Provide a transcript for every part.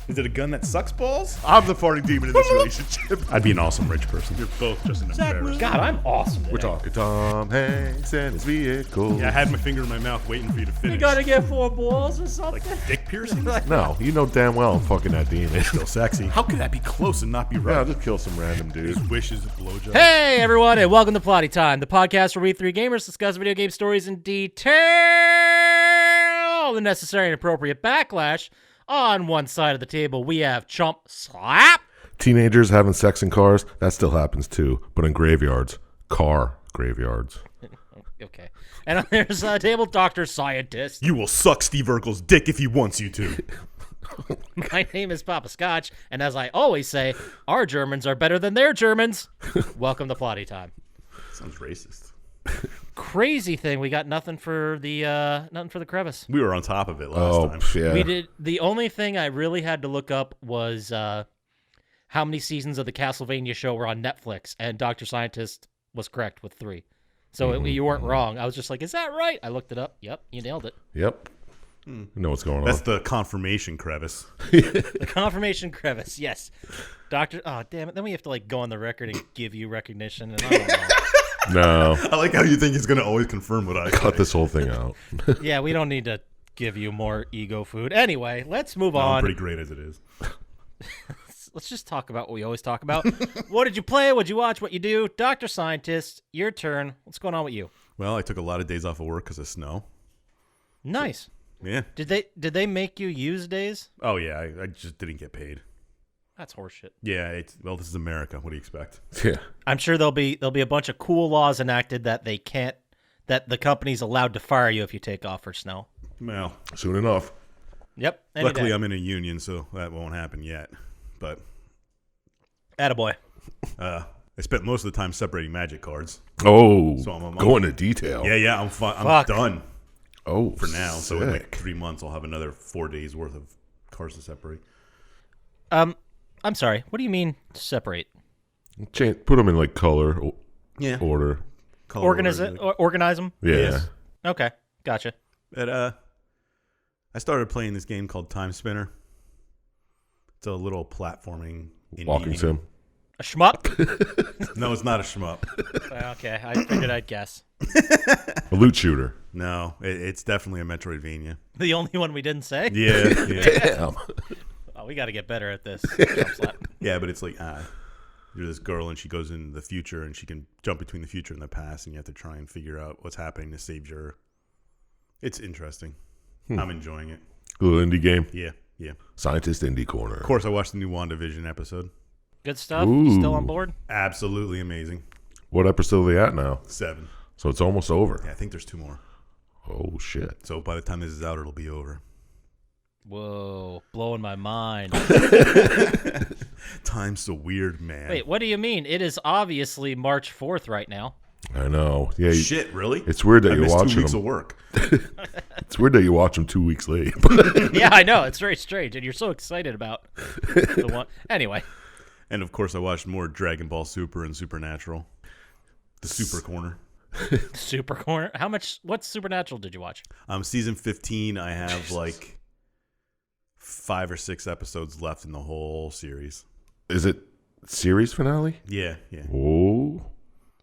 Is it a gun that sucks balls? I'm the farting demon in this relationship. I'd be an awesome rich person. You're both just an embarrassment. God, I'm awesome today. We're talking Tom Hanks and his vehicle. Yeah, I had my finger in my mouth waiting for you to finish. You gotta get 4 balls or something. Like dick piercing? No, you know damn well I'm fucking that demon. Still sexy. How could that be close and not be Yeah, right? I'll just kill some random dude. His wishes a blowjob. Hey everyone, and welcome to Plotty Time, the podcast where we three gamers discuss video game stories in detail. The necessary and appropriate backlash. On one side of the table, we have Chump Slap. Teenagers having sex in cars, that still happens too, but in graveyards. Car graveyards. Okay. And on there's table, Dr. Syintist. You will suck Steve Urkel's dick if he wants you to. My name is Poppascotch, and as I always say, our Germans are better than their Germans. Welcome to Plotty Time. Sounds racist. Crazy thing, we got nothing for the crevice. We were on top of it last time. Yeah. We did. The only thing I really had to look up was how many seasons of the Castlevania show were on Netflix, and Dr. Scientist was correct with 3. So you weren't wrong. I was just like, is that right? I looked it up. Yep, you nailed it. Yep. You know what's going on. That's the confirmation crevice. The confirmation crevice, yes. Doctor, oh, damn it. Then we have to like go on the record and give you recognition, and I don't know. No. I like how you think he's going to always confirm what I say. Cut this whole thing out. Yeah, we don't need to give you more ego food. Anyway, let's move No, I'm on. pretty great as it is. Let's just talk about what we always talk about. What did you play? What did you watch? What you do? Dr. Scientist, your turn. What's going on with you? Well, I took a lot of days off of work because of snow. Nice. Yeah. Did they make you use days? Oh, yeah. I just didn't get paid. That's horseshit. Yeah. Well, this is America. What do you expect? Yeah. I'm sure there'll be a bunch of cool laws enacted that the company's allowed to fire you if you take off for snow. Well, Soon enough. Yep. luckily I'm in a union, so that won't happen yet. But attaboy. I spent most of the time separating magic cards. Oh, So I'm go into detail. Yeah. I'm fine. I'm Fuck. done Oh, for now. So in like sick. 3 months, I'll have another 4 days worth of cards to separate. I'm sorry. What do you mean separate? Put them in like color Yeah. order. Organize them? Yeah. Yes. Okay. Gotcha. But I started playing this game called Time Spinner. It's a little platforming indie Walking game. sim. A shmup? No, it's not a shmup. Okay. I figured I'd guess. A loot shooter. No, it's definitely a Metroidvania. The only one we didn't say? Yeah. Damn. Oh, we got to get better at this. Chump Slap. Yeah, but it's like, you're this girl and she goes into the future and she can jump between the future and the past and you have to try and figure out what's happening to save your... It's interesting. I'm enjoying it. Little indie game. Yeah. Scientist indie corner. Of course, I watched the new WandaVision episode. Good stuff? Ooh. You still on board? Absolutely amazing. What episode are they at now? 7. So it's almost over. Yeah, I think there's 2 more. Oh shit. So by the time this is out, it'll be over. Whoa. Blowing my mind. Time's so weird, man. Wait, what do you mean? It is obviously March 4th right now. I know. Yeah. Shit, really? It's weird that I you're missed 2 watching weeks them. of work. It's weird that you watch them 2 weeks late. Yeah, I know. It's very strange. And you're so excited about the one. Anyway. And of course, I watched more Dragon Ball Super and Supernatural. The Super Corner. Super Corner. What Supernatural did you watch? Season 15, I have like 5 or 6 episodes left in the whole series. Is it series finale? Yeah. Oh.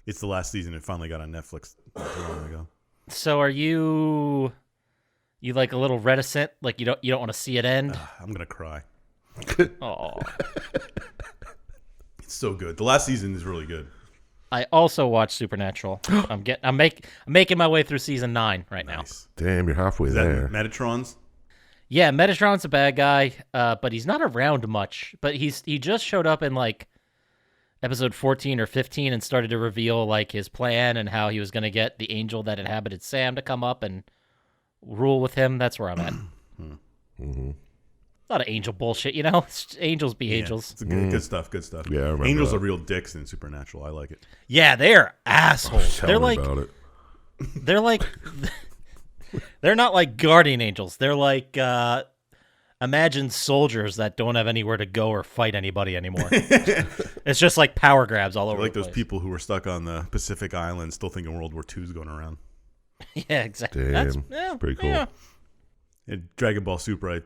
It's the last season. It finally got on Netflix not too long ago. So are you like a little reticent? Like you don't want to see it end? I'm going to cry. Oh. It's so good. The last season is really good. I also watched Supernatural. I'm making my way through season 9 right now. Nice. Damn, you're halfway Is there. that Metatron's? Yeah, Metatron's a bad guy, but he's not around much. But he just showed up in like episode 14 or 15 and started to reveal like his plan and how he was going to get the angel that inhabited Sam to come up and rule with him. That's where I'm at. Mm-hmm. A lot of angel bullshit, you know? It's angels be angels. It's good stuff. Good stuff. Yeah, I remember Angels that. are real dicks in Supernatural. I like it. Yeah, they're assholes. Tell They're me like about it. they're like they're not like guardian angels. They're like imagined soldiers that don't have anywhere to go or fight anybody anymore. It's just like power grabs all over Like the those place. people who were stuck on the Pacific Island still thinking World War II's going around. Yeah, exactly. Damn. That's Pretty cool. Yeah. In Dragon Ball Super, I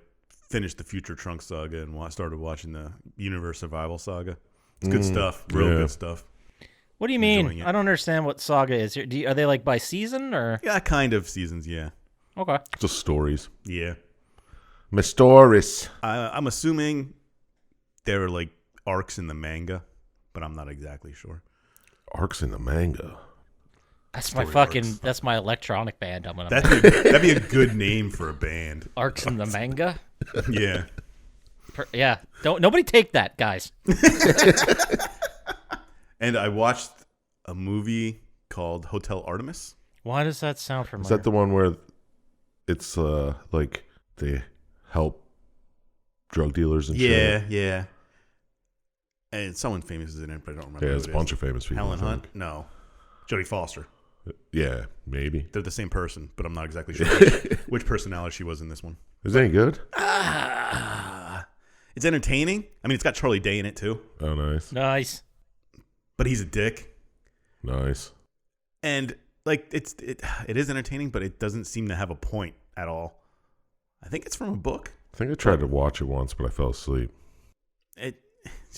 finished the Future Trunks saga and started watching the Universe Survival saga. It's good stuff. Real good stuff. What do you mean? I don't understand what saga is here. Are they like by season or? Yeah, kind of seasons, yeah. Okay. Just stories. Yeah. My stories. I'm assuming there are like arcs in the manga, but I'm not exactly sure. Arcs in the manga. That's my fucking. That's my electronic band. I'm gonna. That'd be a good name for a band. Arcs in the manga. Yeah. Yeah. Nobody take that, guys. And I watched a movie called Hotel Artemis. Why does that sound familiar? Is that the one where it's like they help drug dealers and shit? Yeah. And someone famous is in it, but I don't remember. Yeah, there's a bunch of famous people. Helen Hunt? No. Jodie Foster. Yeah, maybe. They're the same person, but I'm not exactly sure which personality she was in this one. Is that any good? It's entertaining. I mean, it's got Charlie Day in it too. Oh, nice. Nice. But he's a dick. Nice. And like it is entertaining, but it doesn't seem to have a point at all. I think it's from a book. I think I tried to watch it once, but I fell asleep. It's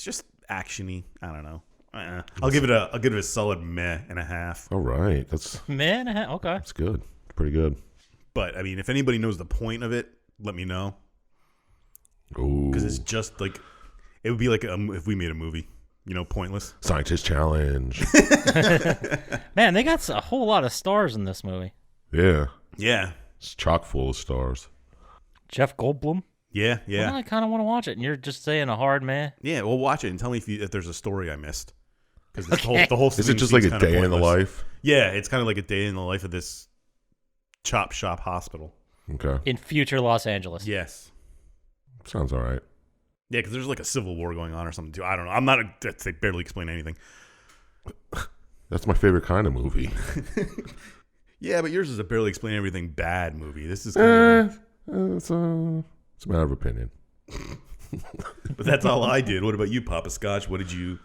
just actiony. I don't know. I'll give it a solid meh and a half. All right, that's Man, okay. that's good. Pretty good. But I mean, if anybody knows the point of it, let me know. Ooh, Because it's just like it would be like if we made a movie, pointless. Scientist challenge. Man, they got a whole lot of stars in this movie. Yeah, Yeah, it's chock full of stars. Jeff Goldblum. yeah. Well, I kind of want to watch it, and you're just saying a hard man. Yeah, well, watch it and tell me if there's a story I missed. Because the whole Is it just like a day in the life? Yeah, it's kind of like a day in the life of this chop shop hospital. Okay, In future Los Angeles. Yes. sounds all right. Yeah, because there's like a civil war going on or something too. I don't know. I'm not. They barely explain anything. That's my favorite kind of movie. Yeah, but yours is a barely explain everything bad movie. This is kind It's a matter of opinion. but that's all I did. What about you, Poppascotch? What did you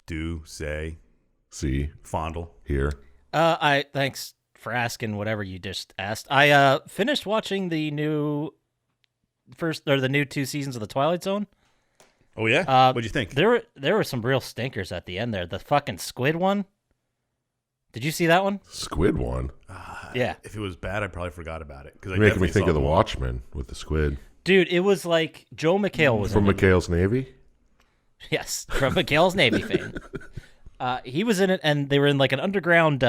do, say, See, fondle? here. Thanks for asking whatever you just asked. I finished watching the new 2 seasons of The Twilight Zone. Oh yeah, what'd you think? There were some real stinkers at the end there. The fucking squid one. Did you see that one? Squid one. Yeah. If it was bad, I probably forgot about it. Because You're making me think of The Watchmen with the squid. Dude, it was like Joe McHale was From in it. McHale's Navy? Yes, from McHale's Navy fame. He was in it, and they were in like an underground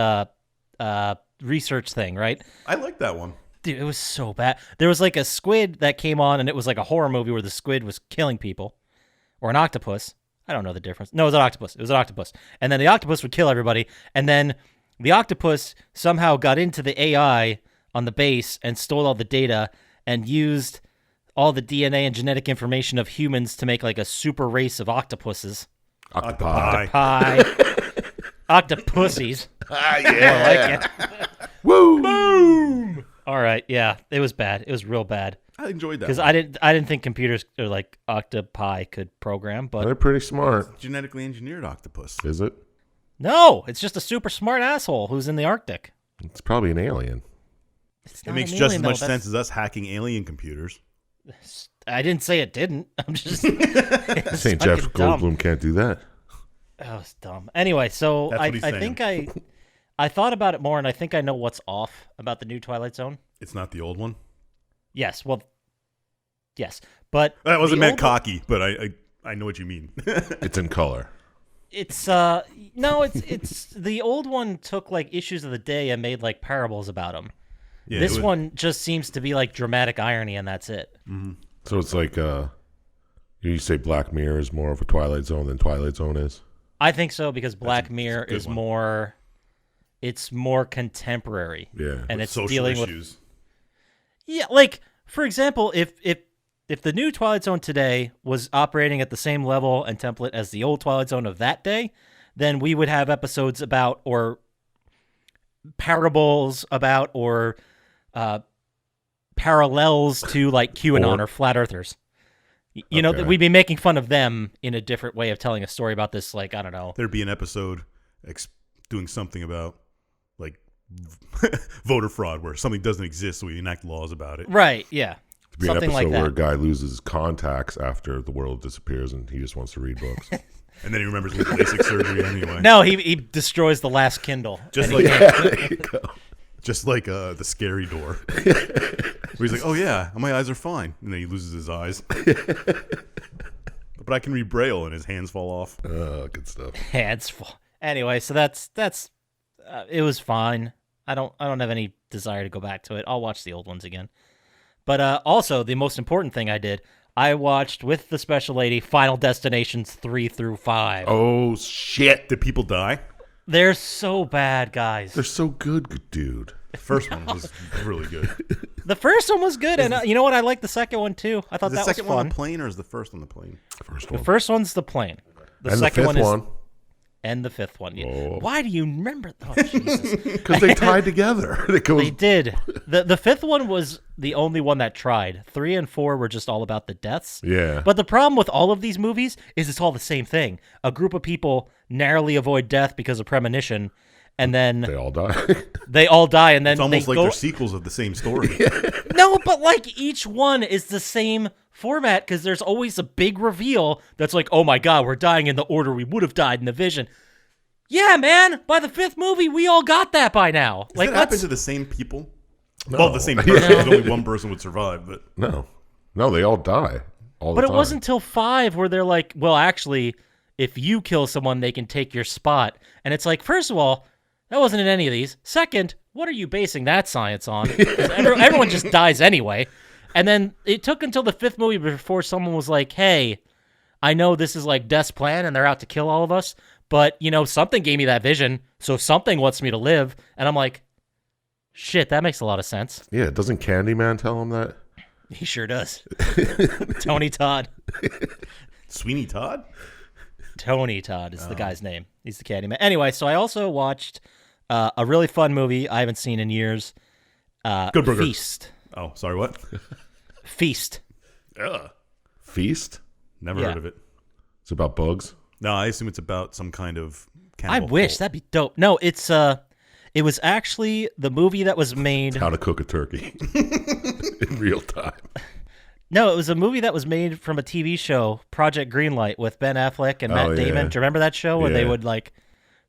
research thing, right? I like that one. Dude, it was so bad. There was like a squid that came on, and it was like a horror movie where the squid was killing people. Or an octopus. I don't know the difference. No, it was an octopus. It was an octopus. And then the octopus would kill everybody, and then the octopus somehow got into the AI on the base and stole all the data and used all the DNA and genetic information of humans to make like a super race of octopuses. Octopi. Pie. Octopussies. Yeah. More like it. Woo! Boom! All right, yeah, it was bad. It was real bad I enjoyed that because one. I didn't think computers or like octopi could program, but They're pretty smart. Genetically engineered octopus. Is it? no, it's just a super smart asshole who's in the Arctic. It's probably an alien. It's It not makes an just alien, as much though. sense as us hacking alien computers. I didn't say it didn't. I'm just St. Jeff Goldblum can't do that. Oh, it's dumb. Anyway, so That's what he's I saying. think I thought about it more, and I think I know what's off about the new Twilight Zone. It's not the old one. Yes, well, yes, but That wasn't the meant old- cocky, but I know what you mean. It's in color. It's no, it's the old one took like issues of the day and made like parables about them. Yeah, This it was- one just seems to be like dramatic irony, and that's it. So it's like you say Black Mirror is more of a Twilight Zone than Twilight Zone is. I think so because Black Mirror good is one. more, it's more contemporary. Yeah. and it's social dealing with issues. yeah, like for example, if the new Twilight Zone today was operating at the same level and template as the old Twilight Zone of that day, then we would have episodes about or parables about or parallels to like QAnon or flat earthers. You know, Okay. we'd be making fun of them in a different way of telling a story about this, like, I don't know. There'd be an episode doing something about like voter fraud where something doesn't exist, so we enact laws about it. Right, yeah. To be an Something episode like where a that. guy loses contacts after the world disappears and he just wants to read books. And then he remembers his LASIK surgery anyway. No, he destroys the last Kindle. Just And like There you go. just like the scary door. Where he's like, oh yeah, my eyes are fine. And then he loses his eyes. But I can read Braille and his hands fall off. Good stuff. hands full. Anyway, so that's it was fine. I don't have any desire to go back to it. I'll watch the old ones again. But also the most important thing I did, I watched with the special lady Final Destinations 3 through 5. Oh, shit. Did people die? They're so bad, guys. They're so good, dude. The first one was really good. The first one was good, and you know what? I like the second one too. I thought Is the that was second one on fun. the plane or is the first on the plane? First The one. first one's the plane. The and second the one fifth is one. and the fifth one. Yeah. Oh. Why do you remember? Oh Jesus! Because they tied together. It goes, They did. The fifth one was the only one that tried. 3 and 4 were just all about the deaths. yeah. But the problem with all of these movies is it's all the same thing. A group of people narrowly avoid death because of premonition, and then they all die. they all die, and then It's almost they like go. they're sequels of the same story. No, but like each one is the same format because there's always a big reveal that's like, oh my god, we're dying in the order we would have died in the Vision. Yeah, man. By the fifth movie, we all got that by now. Does Like, that happen let's. to the same people? No. Well, the same person. Because only one person would survive. But No, they all die. All But the it time. wasn't until 5 where they're like, well, actually, if you kill someone, they can take your spot. And it's like, first of all, that wasn't in any of these. Second, what are you basing that science on? 'Cause everyone just dies anyway. And then it took until the fifth movie before someone was like, hey, I know this is like Death's plan and they're out to kill all of us, but, you know, something gave me that vision, so something wants me to live. And I'm like, shit, that makes a lot of sense. Yeah, doesn't Candyman tell him that? He sure does. Tony Todd. Sweeney Todd? Tony Todd is the guy's name. He's the Candyman. Anyway, so I also watched a really fun movie I haven't seen in years. Good Burger. Feast. Oh, sorry, what? Feast. Ugh. Feast? Never Yeah. heard of it. It's about bugs? No, I assume it's about some kind of I cannibal wish cult. that'd be dope. No, it was actually the movie that was made. How to cook a turkey in real time. No, it was a movie that was made from a TV show, Project Greenlight, with Ben Affleck and Matt Oh, Damon. yeah. Do you remember that show where they Yeah. would like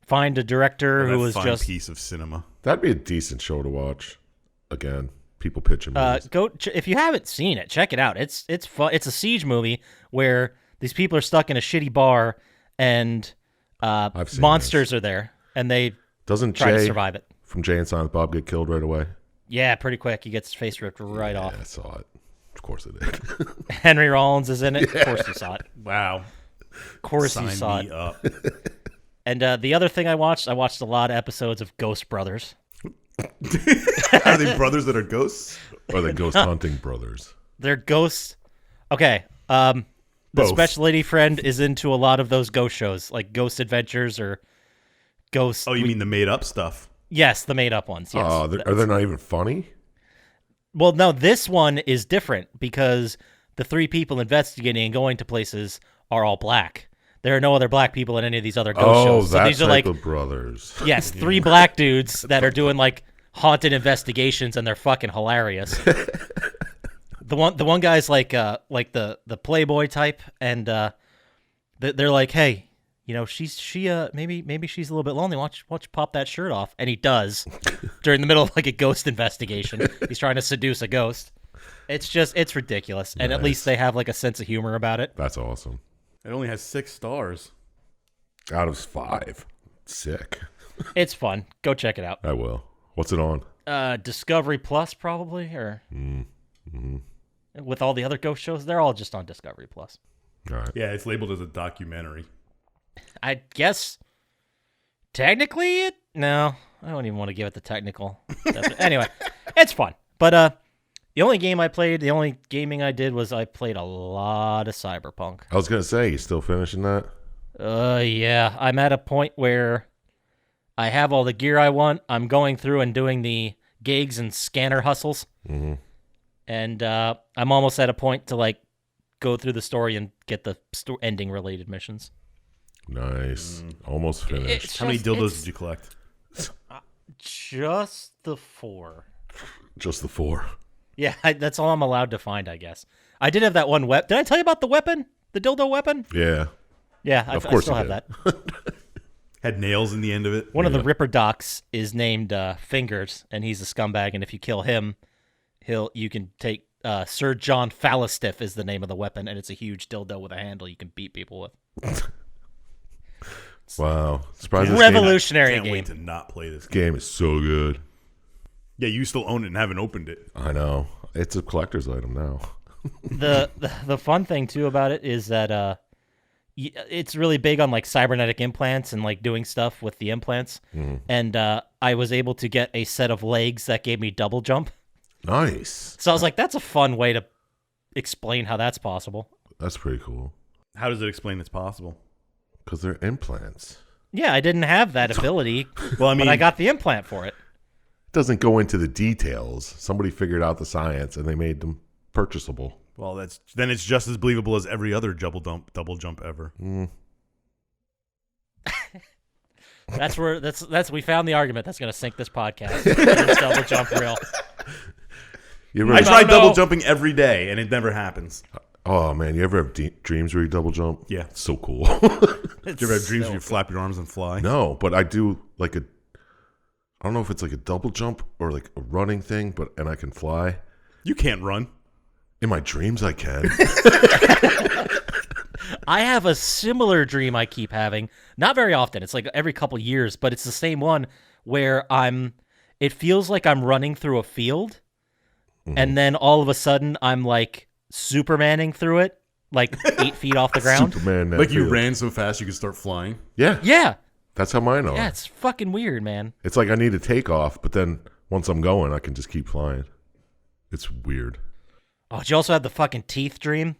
find a director That who was fine just piece of cinema. That'd be a decent show to watch. Again, people pitching movies. if you haven't seen it, check it out. It's fun. It's a siege movie where these people are stuck in a shitty bar and I've seen monsters are there and they Doesn't try to Jay survive it. from Jay and Silent Bob get killed right away? Yeah, pretty quick. He gets his face ripped right Yeah, off. I saw it. Of course I did. Henry Rollins is in it. Of course you saw it. Wow. Of course you Sign saw me it. up. And the other thing I watched a lot of episodes of Ghost Brothers. Are they brothers that are ghosts? Or the Ghost Hunting Brothers. They're ghosts. Okay. The Both. special lady friend is into a lot of those ghost shows, like Ghost Adventures or Ghost. Oh, you mean the made up stuff? Yes, the made up ones. Yes. Oh, are they not even funny? Well, no, this one is different because the three people investigating and going to places are all black. There are no other black people in any of these other ghost Oh, shows. So that these are type like, of brothers. yes, 3 black dudes that are doing like haunted investigations, and they're fucking hilarious. The one guy's like the Playboy type, and they're like, hey, you know, maybe she's a little bit lonely. Why don't you pop that shirt off? And he does during the middle of like a ghost investigation. He's trying to seduce a ghost. It's ridiculous, and at Nice. least they have like a sense of humor about it. That's awesome. It only has 6 stars. Out of 5. Sick. It's fun. Go check it out. I will. What's it on? Discovery Plus probably, or with all the other ghost shows, they're all just on Discovery Plus. All right. Yeah, it's labeled as a documentary. I guess technically no, I don't even want to give it the technical. Anyway, it's fun. But the only gaming I did was I played a lot of Cyberpunk. I was going to say, you still finishing that? Yeah, I'm at a point where I have all the gear I want. I'm going through and doing the gigs and scanner hustles. Mm-hmm. And I'm almost at a point to like go through the story and get the ending related missions. Nice. Almost finished. It's How many just- dildos it's did you collect? Just the 4. Just the 4. Yeah, that's all I'm allowed to find, I guess. I did have that one weapon. Did I tell you about the weapon? The dildo weapon? Yeah. Yeah, Of course I still you have did. that. Had nails in the end of it. One of the Ripper docs is named Fingers, and he's a scumbag. And if you kill him, you can take Sir John Fallistiff is the name of the weapon, and it's a huge dildo with a handle you can beat people with. Wow. Surprised this Revolutionary Can't game. wait to not play this. game is so good. Yeah, you still own it and haven't opened it. I know. It's a collector's item now. The fun thing too about it is that it's really big on like cybernetic implants and like doing stuff with the implants. And I was able to get a set of legs that gave me double jump. Nice. So I was like, that's a fun way to explain how that's possible. That's pretty cool. How does it explain it's possible? Because they're implants. Yeah, I didn't have that ability, Well, I mean, but I got the implant for it. It doesn't go into the details. Somebody figured out the science and they made them purchasable. well, then it's just as believable as every other double jump ever. That's where we found the argument that's going to sink this podcast. It's double jump real. You I ever, try know. double jumping every day, and it never happens. oh, man. You ever have dreams where you double jump? Yeah. It's so cool. Do you ever have dreams where you flap your arms and fly? No, but I do like I don't know if it's like a double jump or like a running thing, and I can fly. You can't run. In my dreams, I can. I have a similar dream I keep having. Not very often. It's like every couple years, but it's the same one where it feels like I'm running through a field, and then all of a sudden I'm like Supermaning through it, like 8 feet off the ground. Superman. that Like you feels. ran so fast you could start flying. Yeah. Yeah. That's how mine are. Yeah, it's fucking weird, man. It's like I need to take off, but then once I'm going, I can just keep flying. It's weird. Oh, did you also have the fucking teeth dream?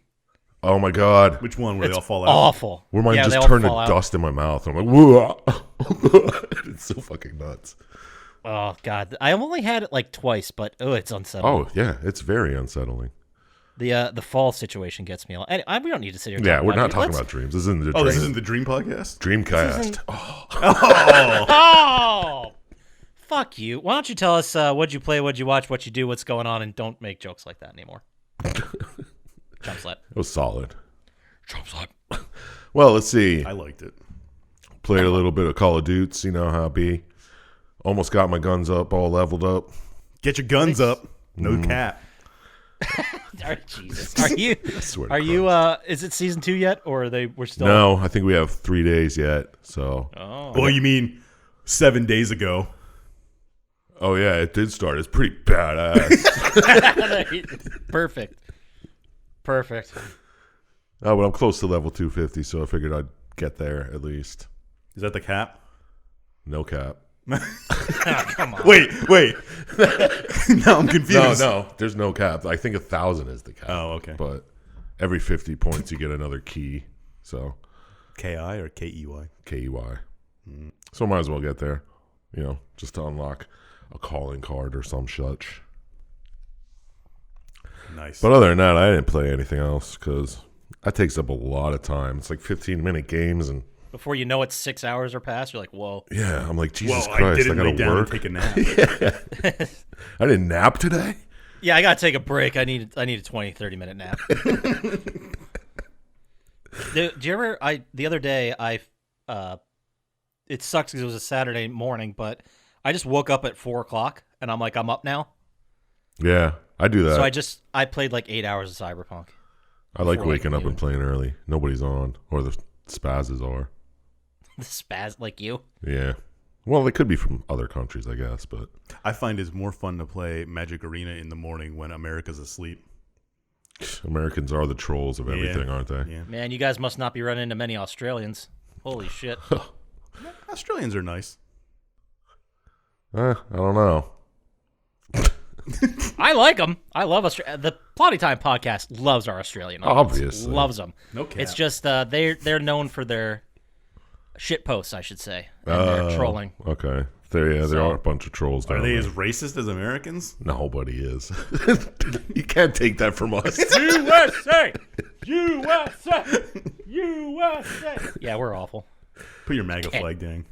Oh my god. Which one where they all fall out? Awful. Where mine Yeah, they just all turned to fall out. dust in my mouth. I'm like, whoa. It's so fucking nuts. Oh, God. I only had it like twice, but it's unsettling. Oh yeah, it's very unsettling. The fall situation gets me. We don't need to sit here. Yeah, talking we're not about talking about dreams. This isn't the Oh, this dream. isn't the Dream Podcast? Dreamcast. Oh, fuck you! Why don't you tell us what'd you play, what'd you watch, what you do, what's going on, and don't make jokes like that anymore. Chump Slap. It was solid. Chump Slap. Well, let's see. I liked it. Played a little bit of Call of Duty. You know how it be. Almost got my guns up, all leveled up. Get your guns up. No cap. Jesus. Are you? swear to Are you? Is it season 2 yet, or we're still? No, I think we have 3 days yet. So. Oh. Well, you mean 7 days ago? Oh yeah, it did start. It's pretty badass. Perfect. Oh, but I'm close to level 250, so I figured I'd get there at least. Is that the cap? No cap. Come on. Wait. Now I'm confused. No, there's no cap. I think 1,000 is the cap. Oh, okay. But every 50 points you get another key. So K-I or K-E-Y? KEY. So might as well get there. You know, just to unlock a calling card or some such. Nice. But other than that, I didn't play anything else because that takes up a lot of time. It's like 15-minute games, and Before you know it, 6 hours are past. You're like, whoa. yeah, I'm like, Jesus Well, Christ, I didn't lay gotta down work. and take a nap. I didn't nap today. Yeah, I gotta take a break. I need a 20, 30-minute nap. Do you ever? The other day it sucks because it was a Saturday morning, but I just woke up at 4:00 and I'm like, I'm up now. Yeah, I do that. So I played like 8 hours of Cyberpunk. I like before, like, waking up noon. and playing early. Nobody's on, or the spazzes are. The spaz like you. Yeah. Well, they could be from other countries, I guess, but I find it's more fun to play Magic Arena in the morning when America's asleep. Americans are the trolls of everything, aren't they? Yeah. Man, you guys must not be running into many Australians. Holy shit. Australians are nice. I don't know. I like them. I love Australia. The Plotty Time podcast loves our Australian audience. Obviously. Loves them. No cap. It's just they're known for their shit posts, I should say, and their trolling. Okay. There So- are a bunch of trolls down Are they there. as racist as Americans? Nobody is. You can't take that from us. USA! USA! USA! Yeah, we're awful. Put your MAGA flag down.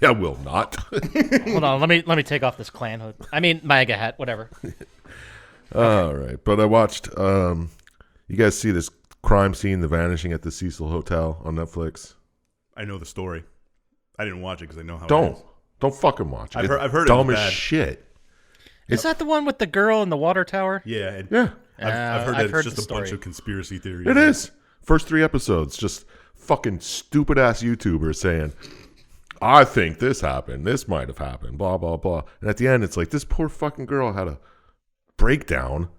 I will not. Hold on, let me take off this clan hood. I mean, MAGA hat, whatever. All right, but I watched. You guys see this crime scene, The Vanishing at the Cecil Hotel on Netflix? I know the story. I didn't watch it because I know how it is. Don't fucking watch it. I've heard dumb it as bad. shit. Is that the one with the girl in the water tower? Yeah. Yeah, I've heard I've that heard it's the just a bunch story. of conspiracy theories. it is. First 3 episodes, just fucking stupid ass YouTubers saying, I think this happened. This might have happened. Blah, blah, blah. And at the end, it's like, this poor fucking girl had a breakdown.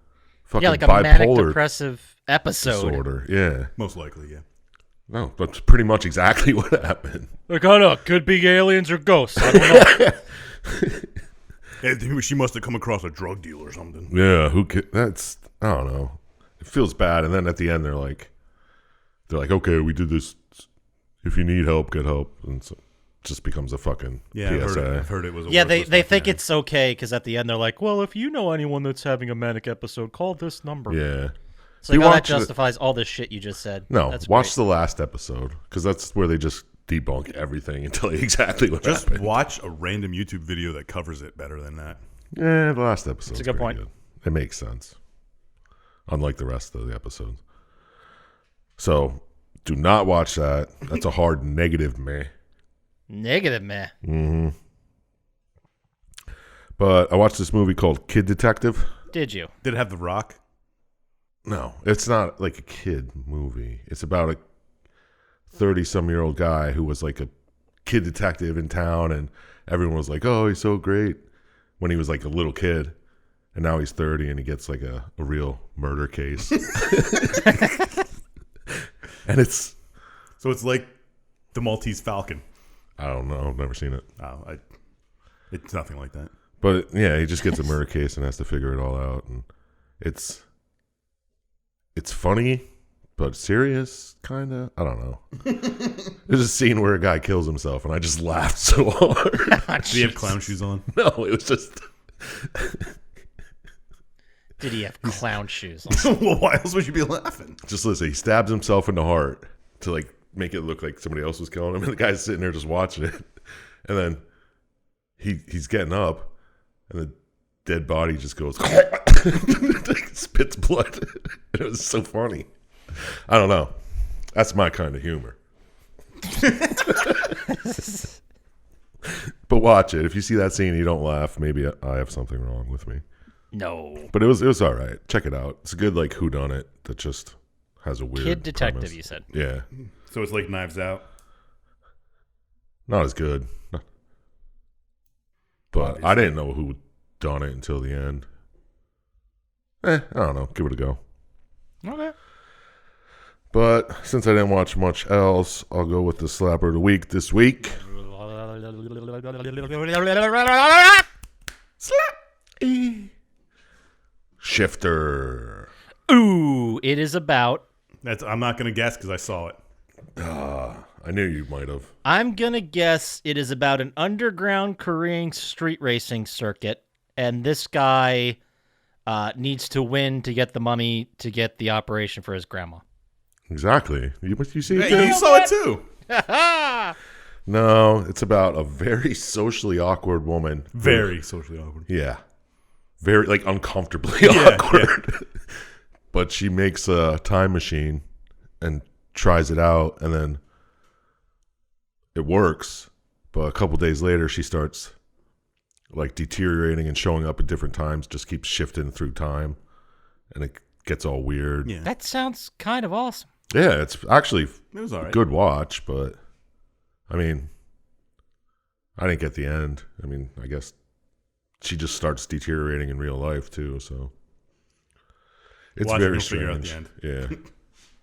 Fucking Yeah, like a bipolar manic depressive episode. disorder. Yeah. Most likely, yeah. No, that's pretty much exactly what happened. Like, oh no, could be aliens or ghosts. I don't know. And she must have come across a drug deal or something. Yeah, that's, I don't know. It feels bad. And then at the end, they're like, okay, we did this. If you need help, get help. And so it just becomes a fucking Yeah, PSA. I've heard it was a Yeah, they worthless think documentary. it's okay because at the end they're like, well, if you know anyone that's having a manic episode, call this number. Yeah. So You like, oh, that watch it- justifies all this shit you just said. No, That's watch great. the last episode because that's where they just debunk everything and tell you exactly what Just happened. watch a random YouTube video that covers it better than that. Yeah, the last episode. That's a good point. Good. It makes sense, unlike the rest of the episodes. So, do not watch that. That's a hard negative, meh. Negative, man. Mm-hmm. But I watched this movie called Kid Detective. Did you? Did it have The Rock? No, it's not like a kid movie. It's about a 30-some-year-old guy who was like a kid detective in town, and everyone was like, oh, he's so great when he was like a little kid. And now he's 30 and he gets like a real murder case. And it's... So it's like the Maltese Falcon. I don't know. I've never seen it. Oh, it's nothing like that. But yeah, he just gets a murder case and has to figure it all out. And it's funny, but serious, kind of. I don't know. There's a scene where a guy kills himself, and I just laughed so hard. Did he have clown shoes on? No, it was just... Did he have clown shoes? Well, why else would you be laughing? Just listen, he stabs himself in the heart to like make it look like somebody else was killing him, and the guy's sitting there just watching it. And then he's getting up, and the dead body just goes like, spits blood. It was so funny. I don't know. That's my kind of humor. But watch it. If you see that scene and you don't laugh, maybe I have something wrong with me. No. But it was all right. Check it out. It's a good like whodunit that just has a weird Kid detective, premise. you said. Yeah. So it's like Knives Out. Not as good. But I didn't know who done it until the end. I don't know. Give it a go. Okay. But since I didn't watch much else, I'll go with the slapper of the week this week. Shifter. Ooh, it is about... I'm not going to guess because I saw it. I knew you might have. I'm going to guess it is about an underground Korean street racing circuit, and this guy needs to win to get the money to get the operation for his grandma. Exactly. You see it Hey, too? you saw it too. No, it's about a very socially awkward woman. Very socially awkward. Yeah. Very, like, uncomfortably awkward. But she makes a time machine and tries it out, and then it works. But a couple days later, she starts, like, deteriorating and showing up at different times, just keeps shifting through time, and it gets all weird. Yeah. That sounds kind of awesome. Yeah, it's actually It was all right. a good watch, but, I mean, I didn't get the end. I mean, I guess she just starts deteriorating in real life, too, so. It's Watch it, very you'll figure out strange. the end. Yeah.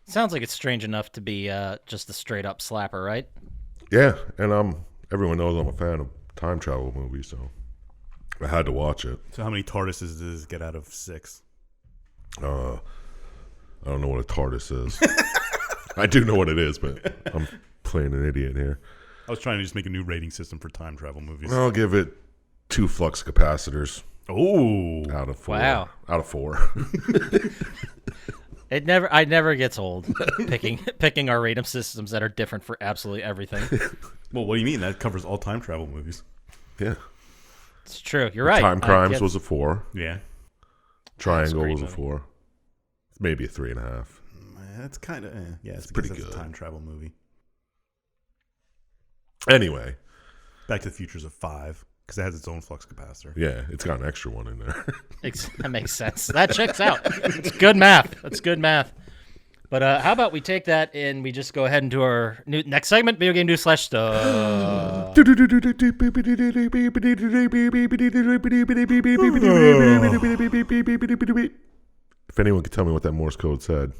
Sounds like it's strange enough to be just a straight up slapper, right? Yeah, and everyone knows I'm a fan of time travel movies, so I had to watch it. So how many TARDISes does it get out of 6? I don't know what a TARDIS is. I do know what it is, but I'm playing an idiot here. I was trying to just make a new rating system for time travel movies. I'll give it 2 flux capacitors Oh. out of 4. Wow. Out of 4. It never gets old picking our rating systems that are different for absolutely everything. Well, what do you mean? That covers all time travel movies. Yeah. It's true. You're right. Time Crimes was a 4. Yeah. Triangle was a movie. 4. Maybe a 3.5. That's kind of yeah. It's pretty good. good. A time travel movie. Anyway, Back to the Future's a 5 because it has its own flux capacitor. yeah, it's got an extra one in there. That makes sense. That checks out. It's good math. That's good math. But how about we take that and we just go ahead into our next segment, video game news / stuff. If anyone could tell me what that Morse code said,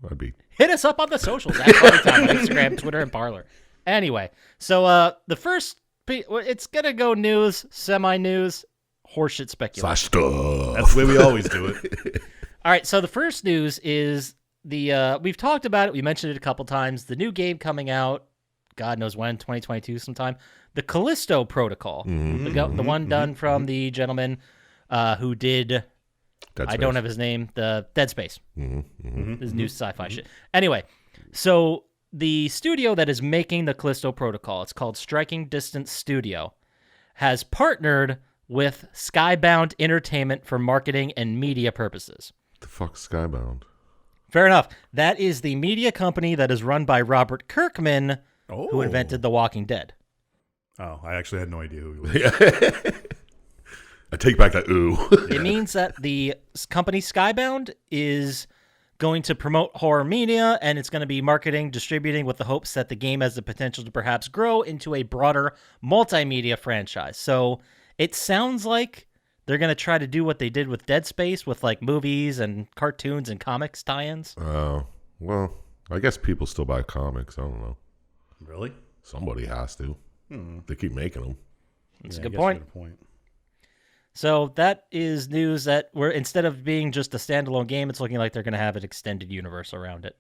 I'd be... Hit us up on the socials at Partytime on Instagram, Twitter, and Parler. Anyway, so the first, it's going to go news, semi-news, horseshit speculation. / stuff. That's the way we always do it. All right, so the first news is we've talked about it. We mentioned it a couple times. The new game coming out, God knows when, 2022 sometime. The Callisto Protocol, the one done from the gentleman who did, I don't have his name, the Dead Space. His new sci-fi shit. Anyway, so the studio that is making the Callisto Protocol, it's called Striking Distance Studio, has partnered with Skybound Entertainment for marketing and media purposes. The fuck's Skybound? Fair enough. That is the media company that is run by Robert Kirkman, who invented The Walking Dead. Oh, I actually had no idea who he was. I take back that ooh. It means that the company Skybound is going to promote horror media, and it's going to be marketing, distributing with the hopes that the game has the potential to perhaps grow into a broader multimedia franchise. So it sounds like they're going to try to do what they did with Dead Space with like movies and cartoons and comics tie-ins. Oh, well, I guess people still buy comics. I don't know. Really? Somebody has to. They keep making them. That's a good point. So that is news that instead of being just a standalone game, it's looking like they're going to have an extended universe around it.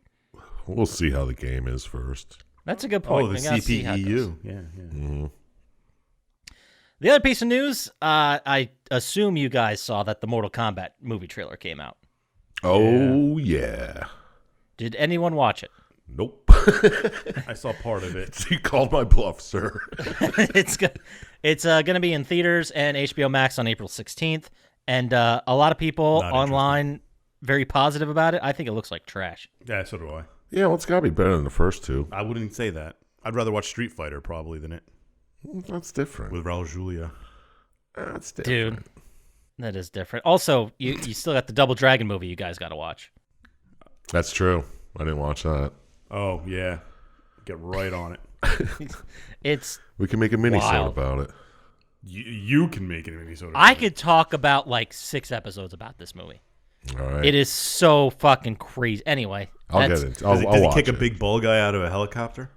We'll see how the game is first. That's a good point. Oh, the CPEU. Yeah. Mm-hmm. The other piece of news, I assume you guys saw that the Mortal Kombat movie trailer came out. Oh, yeah. Did anyone watch it? Nope. I saw part of it. You called my bluff, sir. It's going to be in theaters and HBO Max on April 16th. And a lot of people online very positive about it. I think it looks like trash. Yeah, so do I. Yeah, well, it's got to be better than the first two. I wouldn't say that. I'd rather watch Street Fighter probably than it. That's different. With Raul Julia. That's different. Dude, that is different. Also, you still got the Double Dragon movie you guys got to watch. That's true. I didn't watch that. Oh, yeah. Get right on it. We can make a mini-sode about it. You can make it a mini-sode. I could talk about like 6 episodes about this movie. All right. It is so fucking crazy. Anyway. I'll get it. Does he kick a big bull guy out of a helicopter?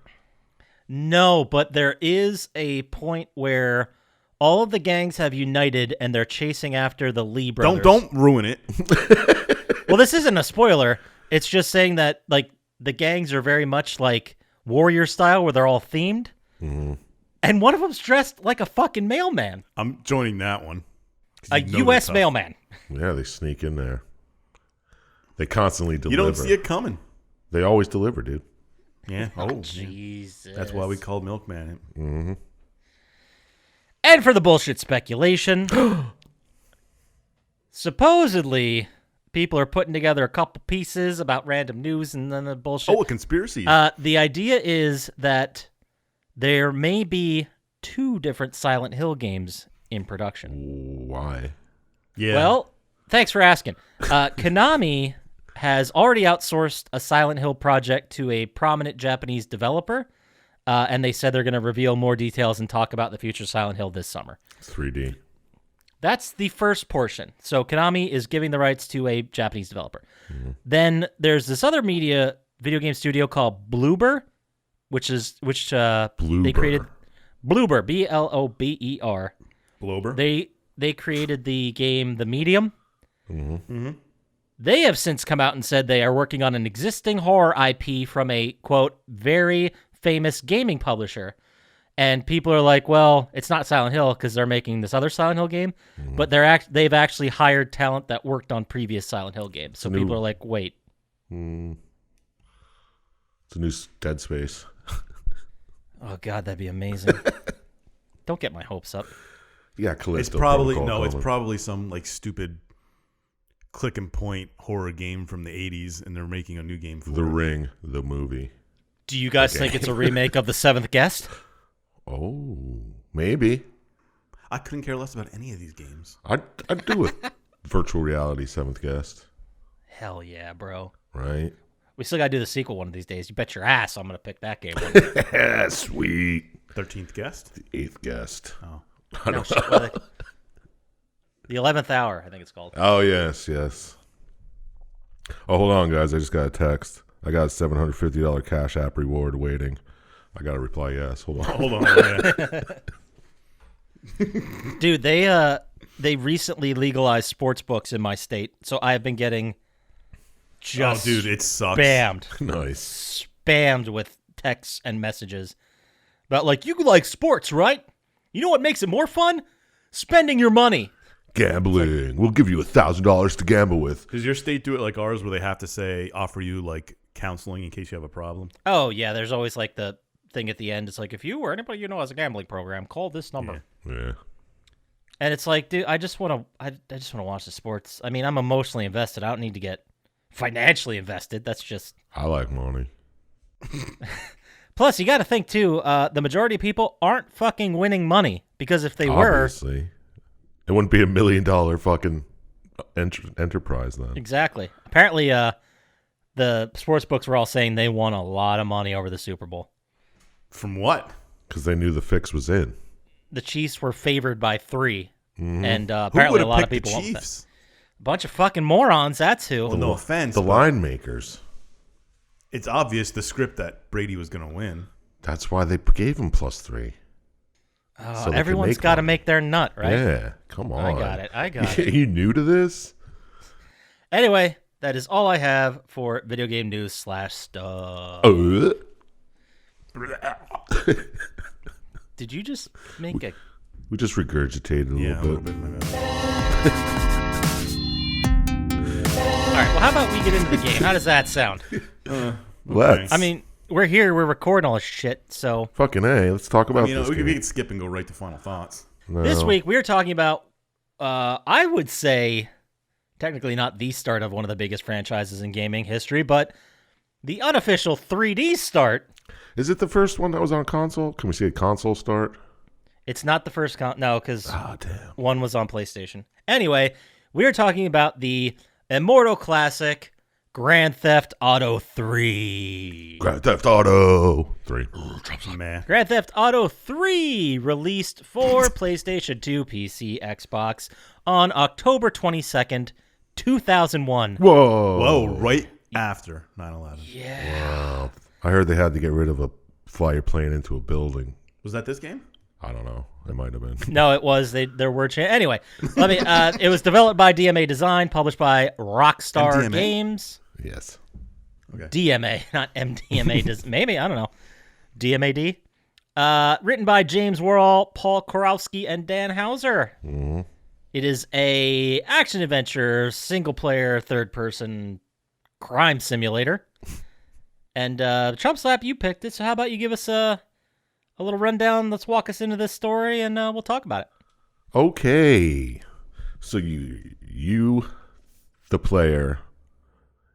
No, but there is a point where all of the gangs have united and they're chasing after the Lee brothers. Don't ruin it. Well, this isn't a spoiler. It's just saying that like the gangs are very much like warrior style where they're all themed. Mm-hmm. And one of them's dressed like a fucking mailman. I'm joining that one. A U.S. mailman. Yeah, they sneak in there. They constantly deliver. You don't see it coming. They always deliver, dude. Yeah. Oh, Jesus. That's why we called Milkman. Mm-hmm. And for the bullshit speculation, supposedly people are putting together a couple pieces about random news and then the bullshit. Oh, a conspiracy. The idea is that there may be 2 different Silent Hill games in production. Why? Yeah. Well, thanks for asking. Konami has already outsourced a Silent Hill project to a prominent Japanese developer, and they said they're going to reveal more details and talk about the future Silent Hill this summer. It's 3D. That's the first portion. So Konami is giving the rights to a Japanese developer. Then there's this other video game studio called Bloober, which they created Bloober, B-L-O-B-E-R. Bloober. They created the game The Medium. They have since come out and said they are working on an existing horror IP from a, quote, very famous gaming publisher. And people are like, well, it's not Silent Hill because they're making this other Silent Hill game. But they've actually hired talent that worked on previous Silent Hill games. So people are like, wait. It's a new Dead Space. Oh God, that'd be amazing. Don't get my hopes up. Yeah, Callisto. It's probably Protocol it's coming. probably some like stupid click and point horror game from the 80s, and they're making a new game for The it. Ring, the movie. Do you guys think it's a remake of The Seventh Guest? Oh, maybe. I couldn't care less about any of these games. I'd do a virtual reality Seventh Guest, Hell yeah, bro. right? We still gotta do the sequel one of these days. You bet your ass I'm gonna pick that game. Yeah, sweet. 13th Guest? The Eighth Guest. Oh. No, shit, what are they- The 11th Hour, I think it's called. Oh, yes. Oh, hold on, guys. I just got a text. I got a $750 Cash App reward waiting. I got to reply yes. Hold on. Hold on. Yeah. Dude, they recently legalized sports books in my state, so I have been getting just Dude, it sucks. spammed. Nice. Spammed with texts and messages about like, you like sports, right? You know what makes it more fun? Spending your money. Gambling. We'll give you $1,000 to gamble with. Does your state do it like ours, where they have to offer you like counseling in case you have a problem? Oh yeah, there's always like the thing at the end. It's like, if you or anybody you know has a gambling program, call this number. Yeah. And it's like, dude, I just want to watch the sports. I mean, I'm emotionally invested. I don't need to get financially invested. That's just. I like money. Plus, you got to think too. The majority of people aren't fucking winning money, because if they were, Obviously. It wouldn't be $1 million fucking enterprise then. exactly. Apparently, the sports books were all saying they won a lot of money over the Super Bowl. From what? Because they knew the fix was in. The Chiefs were favored by 3, and Who apparently would a have lot of picked people the went with that. Chiefs? A bunch of fucking morons. That's who. Well, no offense. The but line makers. It's obvious the script that Brady was going to win. That's why they gave him +3. so they can Everyone's make got to money. make their nut, right? Yeah, come on. I got it. You new to this? Anyway, that is all I have for video game news /stuff. Did you just make a... We just regurgitated a Yeah, a little little bit. bit. My bad. All right, well, how about we get into the game? How does that sound? Let's. I mean, we're here, we're recording all this shit, so... Fucking A. Let's talk about You know, this we game. could skip and go right to final thoughts. This No. week, we're talking about, I would say, technically not the start of one of the biggest franchises in gaming history, but the unofficial 3D start. Is it the first one that was on console? Can we see a console start? It's not the first no, because Ah, damn. one was on PlayStation. Anyway, we're talking about the immortal classic Grand Theft Auto 3. Grand Theft Auto 3. Meh. Grand Theft Auto 3 released for PlayStation 2, PC, Xbox on October 22nd, 2001. Whoa. Whoa, right after 9/11. Yeah. Wow. I heard they had to get rid of a fly your plane into a building. Was that this game? I don't know. It might have been. No, it was. There were anyway. Let me. It was developed by DMA Design, published by Rockstar MDMA? Games. Yes. Okay. DMA, not MDMA. Maybe, I don't know. DMAD. Written by James Worrell, Paul Korowski, and Dan Hauser. Mm-hmm. It is a action adventure, single player, third person crime simulator. And Chump Slap, you picked it. So how about you give us a little rundown? Let's walk us into this story, and we'll talk about it. Okay. So you, the player,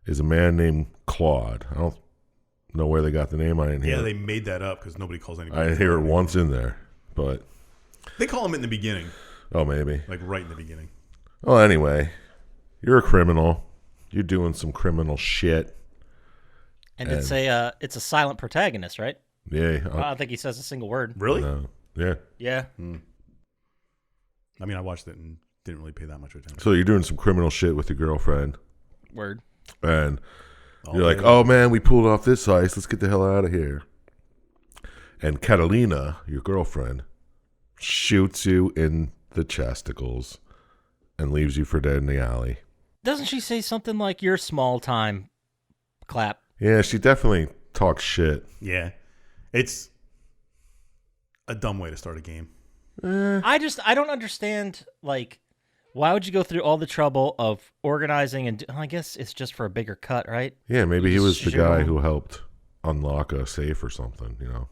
is a man named Claude. I don't know where they got the name. I didn't hear Yeah, it. they made that up because nobody calls anybody. I didn't hear it once in there, but They call him in the beginning, oh, maybe. like right in the beginning. Well, anyway, you're a criminal. You're doing some criminal shit. And it's a silent protagonist, right? Yeah. I don't think he says a single word. Really? Yeah. Yeah. I mean, I watched it and didn't really pay that much attention. So you're doing some criminal shit with your girlfriend, Word. and you're like, "Oh man, we pulled off this heist. Let's get the hell out of here." And Catalina, your girlfriend, shoots you in the chesticles and leaves you for dead in the alley. Doesn't she say something like, "You're small time"? Clap. Yeah, she definitely talks shit. Yeah, it's a dumb way to start a game. I don't understand, like, why would you go through all the trouble of organizing and I guess it's just for a bigger cut, right? Yeah, maybe he was the Sure. guy who helped unlock a safe or something, you know.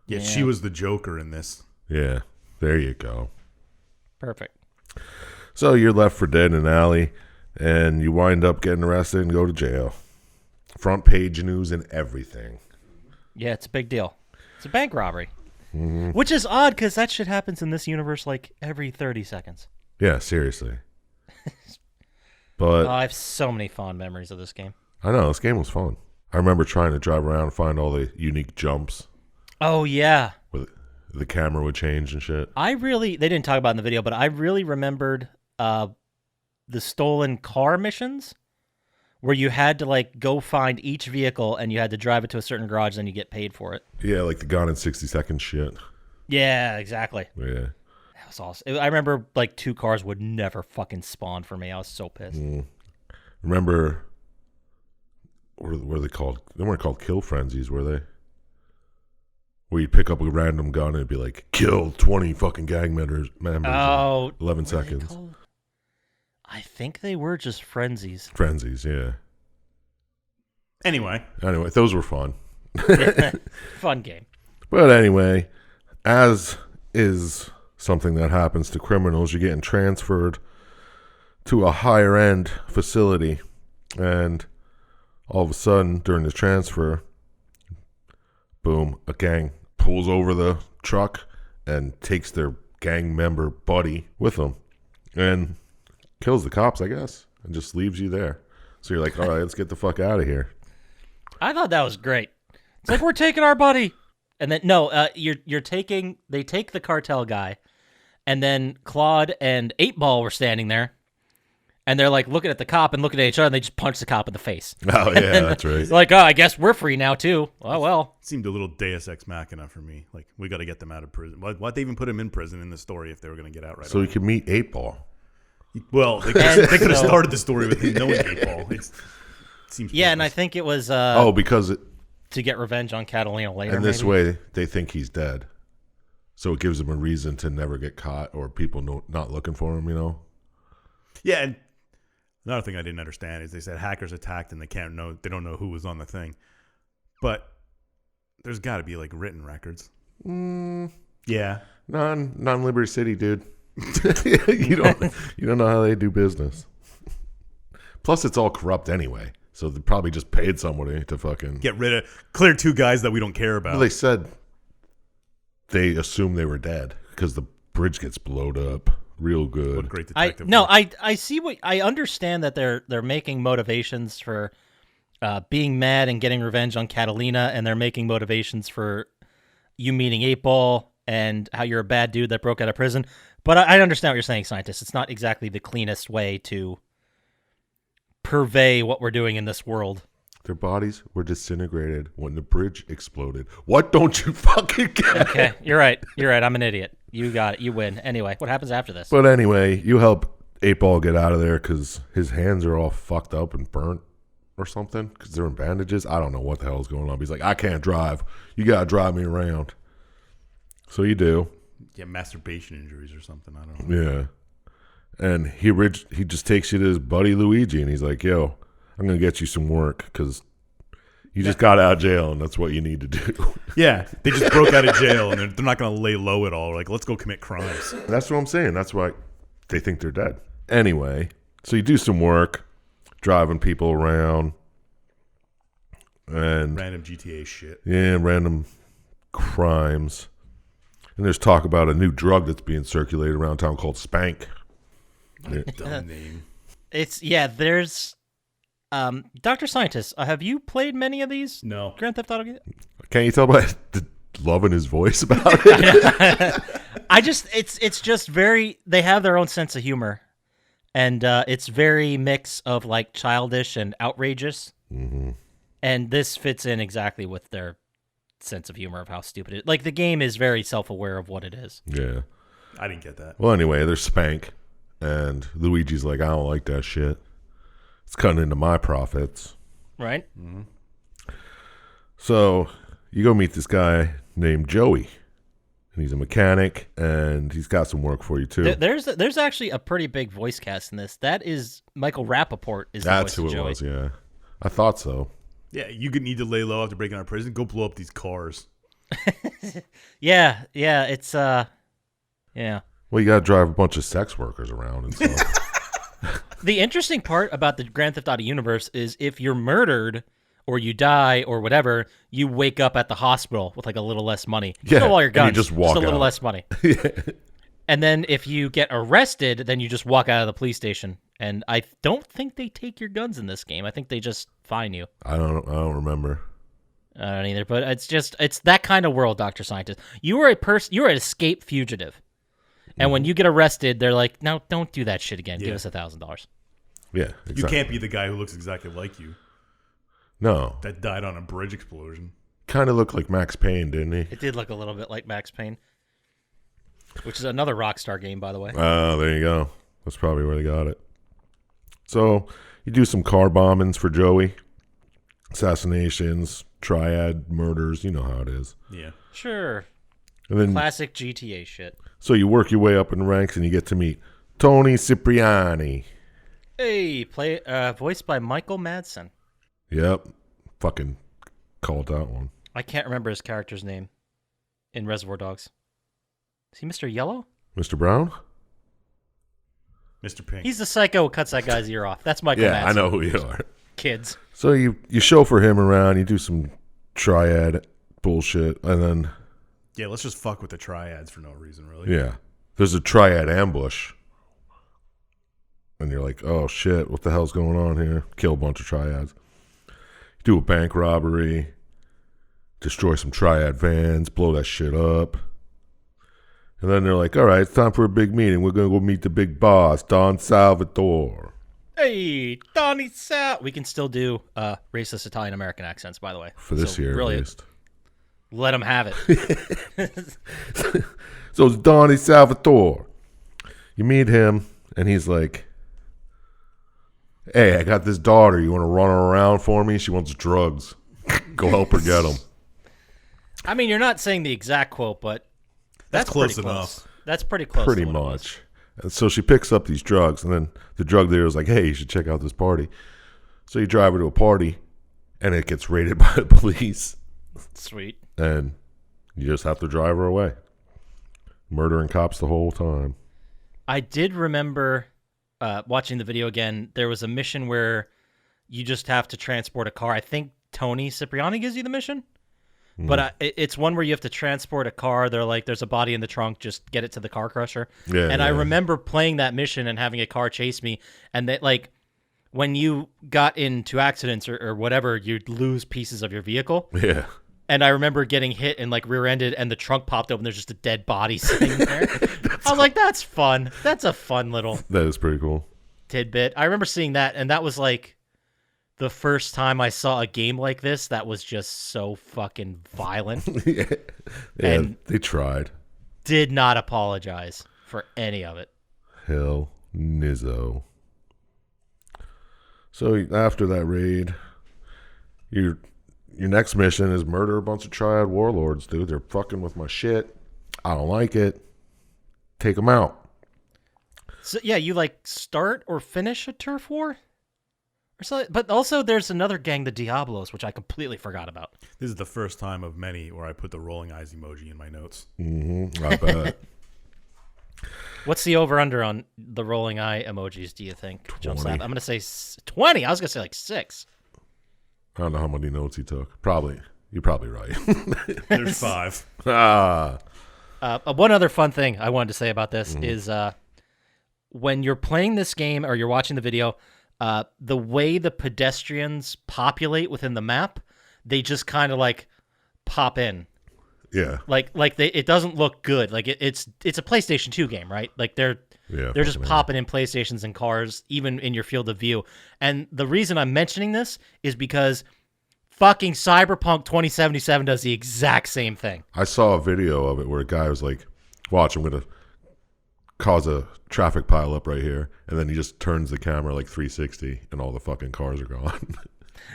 Yeah, she was the Joker in this. Yeah, there you go. Perfect. So you're left for dead in an alley, and you wind up getting arrested and go to jail. Front page news and everything. Yeah, it's a big deal. It's a bank robbery. Mm-hmm. Which is odd because that shit happens in this universe like every 30 seconds. Yeah, seriously. But I have so many fond memories of this game. I know, this game was fun. I remember trying to drive around and find all the unique jumps. Oh, yeah. Where the camera would change and shit. They didn't talk about it in the video, but I really remembered the stolen car missions where you had to like go find each vehicle and you had to drive it to a certain garage, then you get paid for it. Yeah, like the Gone in 60 Seconds shit. Yeah, exactly. Yeah. That was awesome. I remember like 2 cars would never fucking spawn for me. I was so pissed. Remember, what were they called? They weren't called kill frenzies, were they? Where you pick up a random gun and it'd be like, kill 20 fucking gang members in 11 seconds. I think they were just frenzies. Frenzies, yeah. Anyway, those were fun. Fun game. But anyway, as is something that happens to criminals, you're getting transferred to a higher end facility, and all of a sudden during the transfer, boom, a gang pulls over the truck and takes their gang member buddy with them and kills the cops, I guess, and just leaves you there. So you're like, all right, let's get the fuck out of here. I thought that was great. It's like, we're taking our buddy. And then, no, they take the cartel guy, and then Claude and 8-Ball were standing there, and they're like looking at the cop and looking at each other, and they just punch the cop in the face. Oh, yeah, that's right. Like, oh, I guess we're free now, too. Oh, well. It seemed a little Deus Ex Machina for me. Like, we got to get them out of prison. Why'd they even put him in prison in the story if they were going to get out right So away? you could meet 8-Ball. Well, they could have started the story with him knowing 8-Ball. It seems Yeah, and I think it was because to get revenge on Catalina later. and this maybe. way they think he's dead. So it gives them a reason to never get caught or people not looking for him, you know? Yeah, and another thing I didn't understand is they said hackers attacked and they don't know who was on the thing. But there's got to be like written records. Yeah. Non-Liberty City, dude. you don't know how they do business. Plus, it's all corrupt anyway, so they probably just paid somebody to fucking clear 2 guys that we don't care about. Well, they said they assumed they were dead because the bridge gets blowed up real good. What a great detective. I see what I understand that they're making motivations for being mad and getting revenge on Catalina, and they're making motivations for you meeting 8-Ball and how you're a bad dude that broke out of prison. But I understand what you're saying, Syintist. It's not exactly the cleanest way to purvey what we're doing in this world. Their bodies were disintegrated when the bridge exploded. What don't you fucking get? Okay, you're right. I'm an idiot. You got it. You win. Anyway, what happens after this? But anyway, you help 8-Ball get out of there because his hands are all fucked up and burnt or something because they're in bandages. I don't know what the hell is going on. But he's like, I can't drive. You got to drive me around. So you do. Yeah, masturbation injuries or something. I don't know. Yeah. And he just takes you to his buddy Luigi, and he's like, yo, I'm going to get you some work because you just got out of jail, and that's what you need to do. Yeah, they just broke out of jail, and they're not going to lay low at all. Like, let's go commit crimes. That's what I'm saying. That's why they think they're dead. Anyway, so you do some work, driving people around. And random GTA shit. Yeah, random crimes. And there's talk about a new drug that's being circulated around town called Spank. Dumb name. There's Dr. Syintist, have you played many of these? No. Grand Theft Auto games? Can't you tell by the love in his voice about it? It's just very, they have their own sense of humor. And it's very mix of like childish and outrageous. Mm-hmm. And this fits in exactly with their sense of humor of how stupid it is. Like the game is very self-aware of what it is. Yeah. I didn't get that. Well, anyway, there's Spank. And Luigi's like, I don't like that shit. It's cutting into my profits. Right. Mm-hmm. So you go meet this guy named Joey. And he's a mechanic, and he's got some work for you, too. There's actually a pretty big voice cast in this. That is Michael Rappaport. That's who it was, yeah. I thought so. Yeah, you could need to lay low after breaking out of prison. Go blow up these cars. Yeah, it's yeah. Well, you got to drive a bunch of sex workers around and stuff. The interesting part about the Grand Theft Auto universe is if you're murdered or you die or whatever, you wake up at the hospital with like a little less money. Yeah, Still all your and guns, you just walk a little out. less money. Yeah. And then if you get arrested, then you just walk out of the police station. And I don't think they take your guns in this game. I think they just fine you. I don't remember. I don't either, but it's that kind of world, Dr. Scientist. You are an escape fugitive. And when you get arrested, they're like, no, don't do that shit again. Give us $1,000. Yeah, exactly. You can't be the guy who looks exactly like you No. that died on a bridge explosion. Kind of looked like Max Payne, didn't he? It did look a little bit like Max Payne, which is another Rockstar game, by the way. Oh, there you go. That's probably where they got it. So you do some car bombings for Joey. Assassinations, triad murders. You know how it is. Yeah. Sure. And then, Classic GTA shit. so you work your way up in ranks and you get to meet Tony Cipriani. Hey, voiced by Michael Madsen. Yep. Fucking called that one. I can't remember his character's name in Reservoir Dogs. Is he Mr. Yellow? Mr. Brown? Mr. Pink. He's the psycho who cuts that guy's ear off. That's Michael Madsen. I know who you are. Kids. So you chauffeur him around, you do some triad bullshit, and then, Yeah, let's just fuck with the triads for no reason, really. yeah, there's a triad ambush. And you're like, oh shit, what the hell's going on here? Kill a bunch of triads. Do a bank robbery, destroy some triad vans, blow that shit up. And then they're like, all right, it's time for a big meeting. We're going to go meet the big boss, Don Salvatore. Hey, Donnie Sal. We can still do racist Italian-American accents, by the way. For this year, really, at least. let them have it. So it's Donnie Salvatore. You meet him, and he's like, hey, I got this daughter. You want to run her around for me? She wants drugs. Go help her get them. I mean, you're not saying the exact quote, but that's close pretty enough. Close. That's pretty close. Pretty to what it was. much. And so she picks up these drugs, and then the drug dealer is like, hey, you should check out this party. So you drive her to a party, and it gets raided by the police. Sweet. And you just have to drive her away. Murdering cops the whole time. I did remember watching the video again. There was a mission where you just have to transport a car. I think Tony Cipriani gives you the mission. But it's one where you have to transport a car. They're like, there's a body in the trunk. Just get it to the car crusher. Yeah, and yeah. I remember playing that mission and having a car chase me. And that, like, when you got into accidents or whatever, you'd lose pieces of your vehicle. Yeah. And I remember getting hit and like rear-ended, and the trunk popped open. There's just a dead body sitting there. I was like, that's fun. That's a fun little That is pretty cool. tidbit. I remember seeing that, and that was like the first time I saw a game like this that was just so fucking violent. Yeah, And- they tried. Did not apologize for any of it. Hell, Nizzo. So after that raid, your next mission is murder a bunch of triad warlords, dude. They're fucking with my shit. I don't like it. Take them out. So yeah, you like start or finish a turf war? Or something? But also there's another gang, the Diablos, which I completely forgot about. This is the first time of many where I put the rolling eyes emoji in my notes. Mm-hmm. I bet. What's the over-under on the rolling eye emojis, do you think? Chump Slap? 20. I'm going to say 20. I was going to say like 6. I don't know how many notes he took. Probably. You're probably right. There's 5. Ah. One other fun thing I wanted to say about this is when you're playing this game or you're watching the video, the way the pedestrians populate within the map, they just kind of like pop in. Yeah. It doesn't look good. Like it's a PlayStation 2 game, right? Like they're just fucking popping in PlayStations and cars, even in your field of view. And the reason I'm mentioning this is because fucking Cyberpunk 2077 does the exact same thing. I saw a video of it where a guy was like, watch, I'm going to cause a traffic pile up right here. And then he just turns the camera like 360 and all the fucking cars are gone.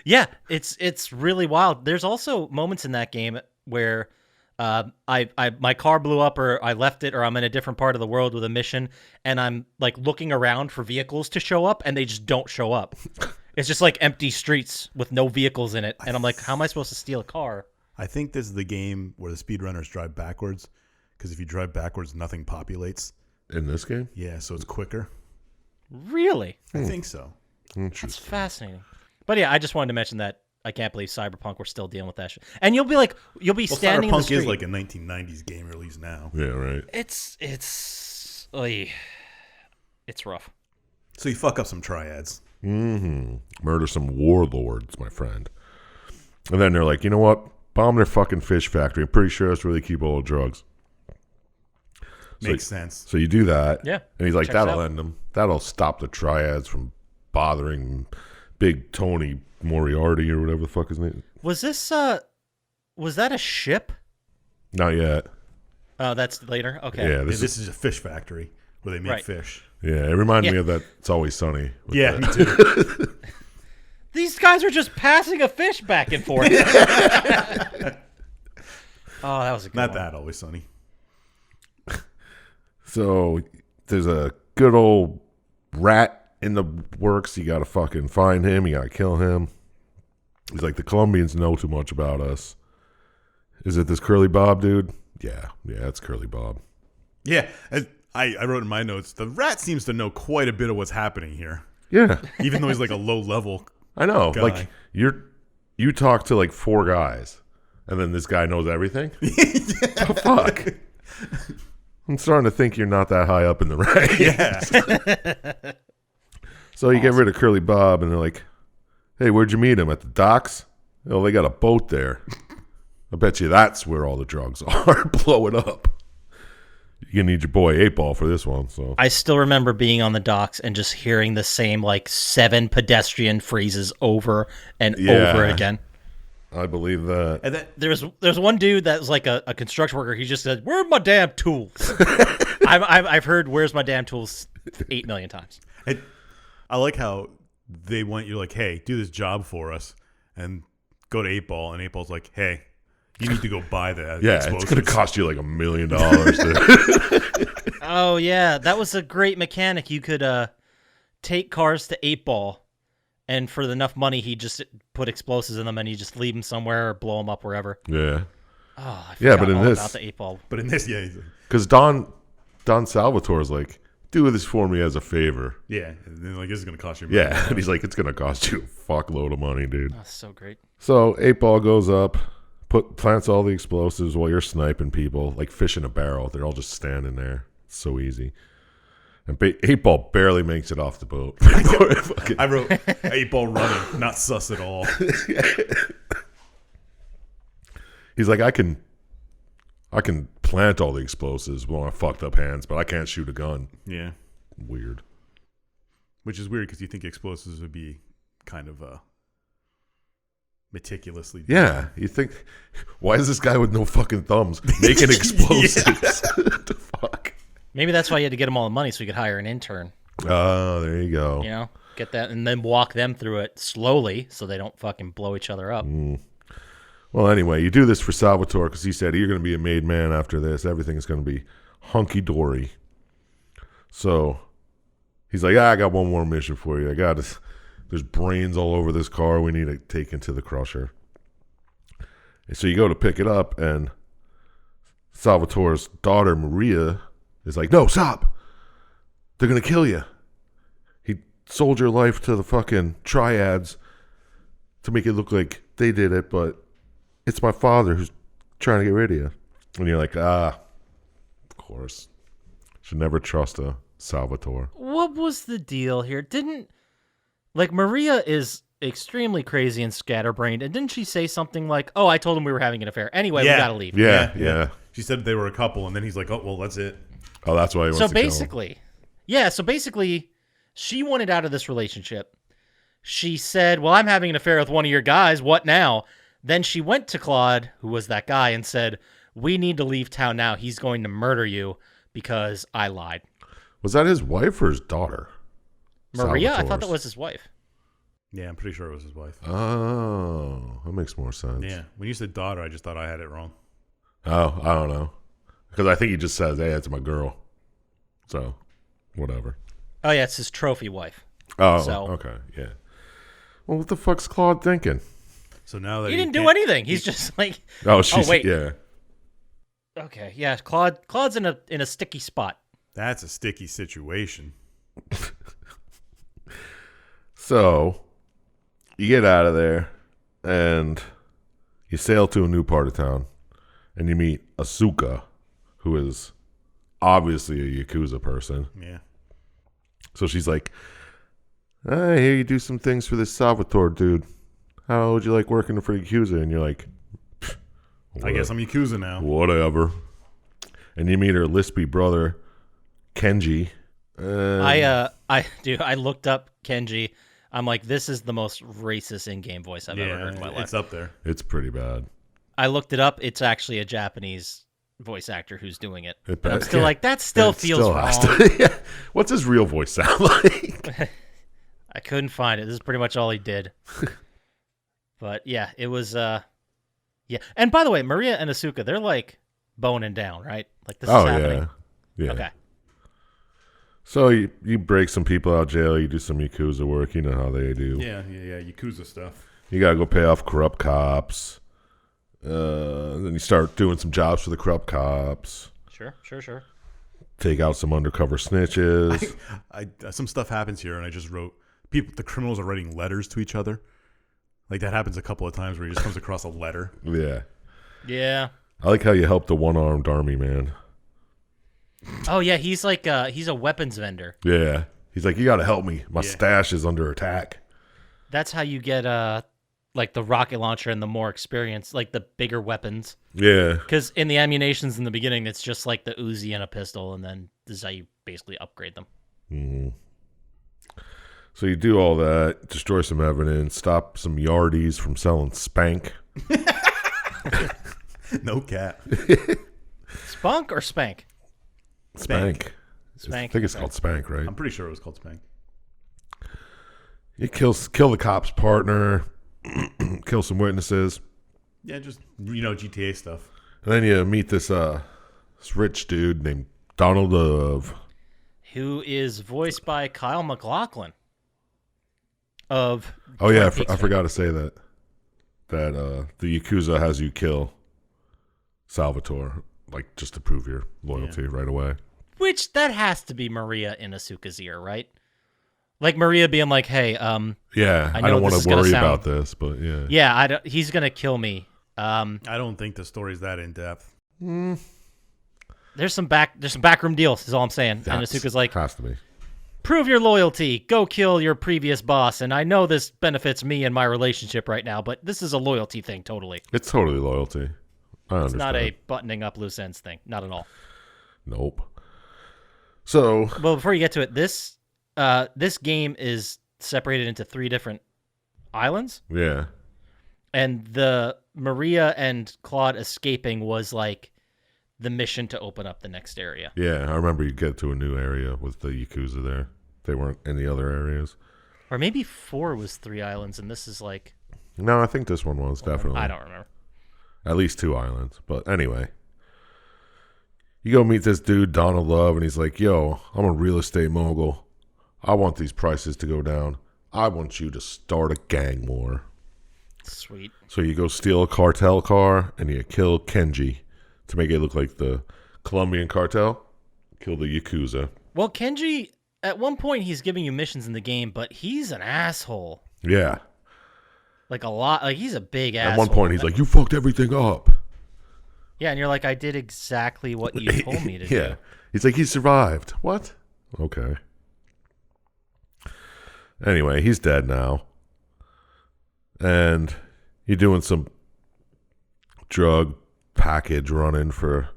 Yeah, it's really wild. There's also moments in that game where my car blew up or I left it or I'm in a different part of the world with a mission and I'm like looking around for vehicles to show up and they just don't show up. It's just like empty streets with no vehicles in it. And I'm like, how am I supposed to steal a car? I think this is the game where the speedrunners drive backwards, because if you drive backwards, nothing populates. In this game? Yeah, so it's quicker. Really? I think so. That's fascinating. But yeah, I just wanted to mention that I can't believe Cyberpunk, we're still dealing with that shit. And you'll be standing in the Cyberpunk street. is like a 1990s game release now. Yeah, right. It's rough. So you fuck up some triads. Murder some warlords, my friend. And then they're like, you know what? Bomb their fucking fish factory. I'm pretty sure that's where they keep all the drugs. Makes sense. So you do that. Yeah. And he's like, Checks that'll out. end them. That'll stop the triads from bothering Big Tony Moriarty or whatever the fuck his name is. Was that a ship? Not yet. Oh, that's later? Okay. Yeah, This is a fish factory where they make Right. fish. yeah, it reminded me of that It's Always Sunny. with Yeah, that. me too. These guys are just passing a fish back and forth. Oh, that was a good Not one. that Always Sunny. So there's a good old rat in the works. You got to fucking find him. You got to kill him. He's like, the Colombians know too much about us. Is it this Curly Bob dude? Yeah, it's Curly Bob. Yeah, I wrote in my notes, the rat seems to know quite a bit of what's happening here, Yeah, even though he's like a low level. I know. Guy. Like you talk to like 4 guys, and then this guy knows everything. The fuck. I'm starting to think you're not that high up in the ranks. Yeah. So you get rid of Curly Bob, and they're like, hey, where'd you meet him? At the docks? Oh, they got a boat there. I bet you that's where all the drugs are. Blow it up. You're going to need your boy 8-Ball for this one. So I still remember being on the docks and just hearing the same 7 pedestrian phrases over and over again. I believe that. And then There's one dude that was like a construction worker. He just said, "Where are my damn tools?" I've heard "Where's my damn tools" 8 million times. I like how they want you like, hey, do this job for us, and go to 8-Ball, and 8-Ball's like, hey, you need to go buy that. Yeah, explosives. it's going to cost you like $1 million. Oh yeah, that was a great mechanic. You could take cars to 8-Ball, and for enough money, he just put explosives in them, and you just leave them somewhere or blow them up wherever. Yeah. Oh, I Yeah, forgot but in all this- about the 8-Ball. But in this, yeah, Because Don Salvatore's like, do this for me as a favor. yeah, and then, like, this is gonna cost you. Yeah, and he's like, it's going to cost you a fuckload of money, dude. That's so great. So 8-Ball goes up, plants all the explosives while you're sniping people, like fish in a barrel. They're all just standing there. It's so easy. And 8-Ball barely makes it off the boat. I wrote 8-Ball running, not sus at all. He's like, I can plant all the explosives with my fucked up hands, but I can't shoot a gun. Yeah, Weird. which is weird because you think explosives would be kind of meticulously. Yeah, you think, why is this guy with no fucking thumbs making explosives? What the fuck? Maybe that's why you had to get them all the money so you could hire an intern. Oh, there you go. You know, get that, and then walk them through it slowly so they don't fucking blow each other up. Well, anyway, you do this for Salvatore because he said, you're going to be a made man after this. Everything's going to be hunky-dory. So he's like, I got one more mission for you. There's brains all over this car we need to take into the crusher. And so you go to pick it up, and Salvatore's daughter, Maria, is like, no, stop. They're going to kill you. He sold your life to the fucking triads to make it look like they did it, but it's my father who's trying to get rid of you. And you're like, of course. Should never trust a Salvatore. What was the deal here? Maria is extremely crazy and scatterbrained, and didn't she say something like, "Oh, I told him we were having an affair. Anyway, we gotta leave." Yeah. She said they were a couple, and then he's like, oh, well, that's it. Oh, that's why he wants So to kill him. basically, she wanted out of this relationship. She said, "Well, I'm having an affair with one of your guys. What now?" Then she went to Claude, who was that guy, and said, "We need to leave town now. He's going to murder you because I lied." Was that his wife or his daughter? Maria? I thought that Salvatore's. was his wife. Yeah, I'm pretty sure it was his wife. Oh, that makes more sense. Yeah, when you said daughter, I just thought I had it wrong. Oh, I don't know. Because I think he just says, hey, that's my girl. So, whatever. Oh, yeah, it's his trophy wife. Oh, So- okay, yeah. Well, what the fuck's Claude thinking? So now that he didn't do anything. He's just like, wait. Yeah. Okay, yeah, Claude's in a sticky spot. That's a sticky situation. So you get out of there and you sail to a new part of town and you meet Asuka, who is obviously a Yakuza person. Yeah. So she's like, I hear you do some things for this Salvatore dude. How would you like working for Yakuza? And you're like, I guess I'm Yakuza now. Whatever. And you meet her lispy brother, Kenji. I looked up Kenji. I'm like, this is the most racist in-game voice I've ever heard in my life. It's up there. It's pretty bad. I looked it up. It's actually a Japanese voice actor who's doing it. But I'm still like, that still feels wrong. Yeah. What's his real voice sound like? I couldn't find it. This is pretty much all he did. But yeah, it was yeah. And by the way, Maria and Asuka, they're like boning down, right? Like this is happening. Yeah. Okay. So you break some people out of jail, you do some Yakuza work, you know how they do. Yeah, Yakuza stuff. You gotta go pay off corrupt cops. Then you start doing some jobs for the corrupt cops. Sure. Take out some undercover snitches. Some stuff happens here, and I just wrote, the criminals are writing letters to each other. Like, that happens a couple of times where he just comes across a letter. Yeah. Yeah. I like how you helped the one-armed army man. Oh, yeah, he's like, he's a weapons vendor. Yeah. He's like, you gotta help me. My stash is under attack. That's how you get, like, the rocket launcher and the more experience, like, the bigger weapons. Yeah. Because in the ammunitions in the beginning, it's just like the Uzi and a pistol, and then this is how you basically upgrade them. Mm-hmm. So you do all that, destroy some evidence, stop some yardies from selling spank. No cap. Spunk or spank? Spank. Spank. I think it's called spank, right? I'm pretty sure it was called spank. You kill the cop's partner, kill some witnesses. Yeah, just, GTA stuff. And then you meet this rich dude named Donald Love. Who is voiced by Kyle MacLachlan. Of Oh, yeah, I forgot to say that the Yakuza has you kill Salvatore, like, just to prove your loyalty right away. Which, that has to be Maria in Asuka's ear, right? Like Maria being like, hey, yeah, I don't want to worry about this, but yeah. Yeah, he's going to kill me. I don't think the story's that in-depth. There's some backroom deals, is all I'm saying. And Asuka's like, has to be. Prove your loyalty. Go kill your previous boss. And I know this benefits me and my relationship right now, but this is a loyalty thing, totally. It's totally loyalty. I understand. It's not a buttoning up loose ends thing. Not at all. Nope. So, well, before you get to it, this game is separated into 3 different islands. Yeah. And the Maria and Claude escaping was like the mission to open up the next area. Yeah, I remember you get to a new area with the Yakuza there. They weren't in the other areas. Or maybe 4 was 3 islands, and this is like... No, I think this one was, definitely. I don't remember. At least 2 islands. But anyway. You go meet this dude, Donald Love, and he's like, yo, I'm a real estate mogul. I want these prices to go down. I want you to start a gang war. Sweet. So you go steal a cartel car, and you kill Kenji to make it look like the Colombian cartel. Kill the Yakuza. Well, Kenji, at one point, he's giving you missions in the game, but he's an asshole. Yeah. Like a lot. Like he's a big asshole. At one point, he's like, you fucked everything up. Yeah, and you're like, I did exactly what you told me to do. Yeah. He's like, he survived. What? Okay. Anyway, he's dead now. And you're doing some drug package running for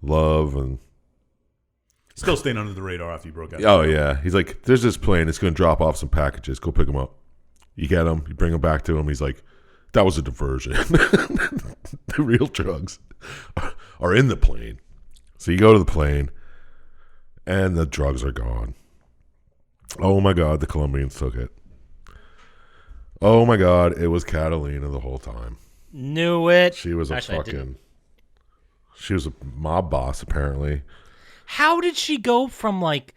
Love and still staying under the radar after you broke out. Oh yeah, he's like, there's this plane, it's going to drop off some packages, go pick them up. You get them, you bring them back to him. He's like, that was a diversion. The real drugs are in the plane. So you go to the plane and the drugs are gone. Oh my god, the Colombians took it. Oh my god, it was Catalina the whole time. Knew it. She was she was a mob boss, apparently. How did she go from, like,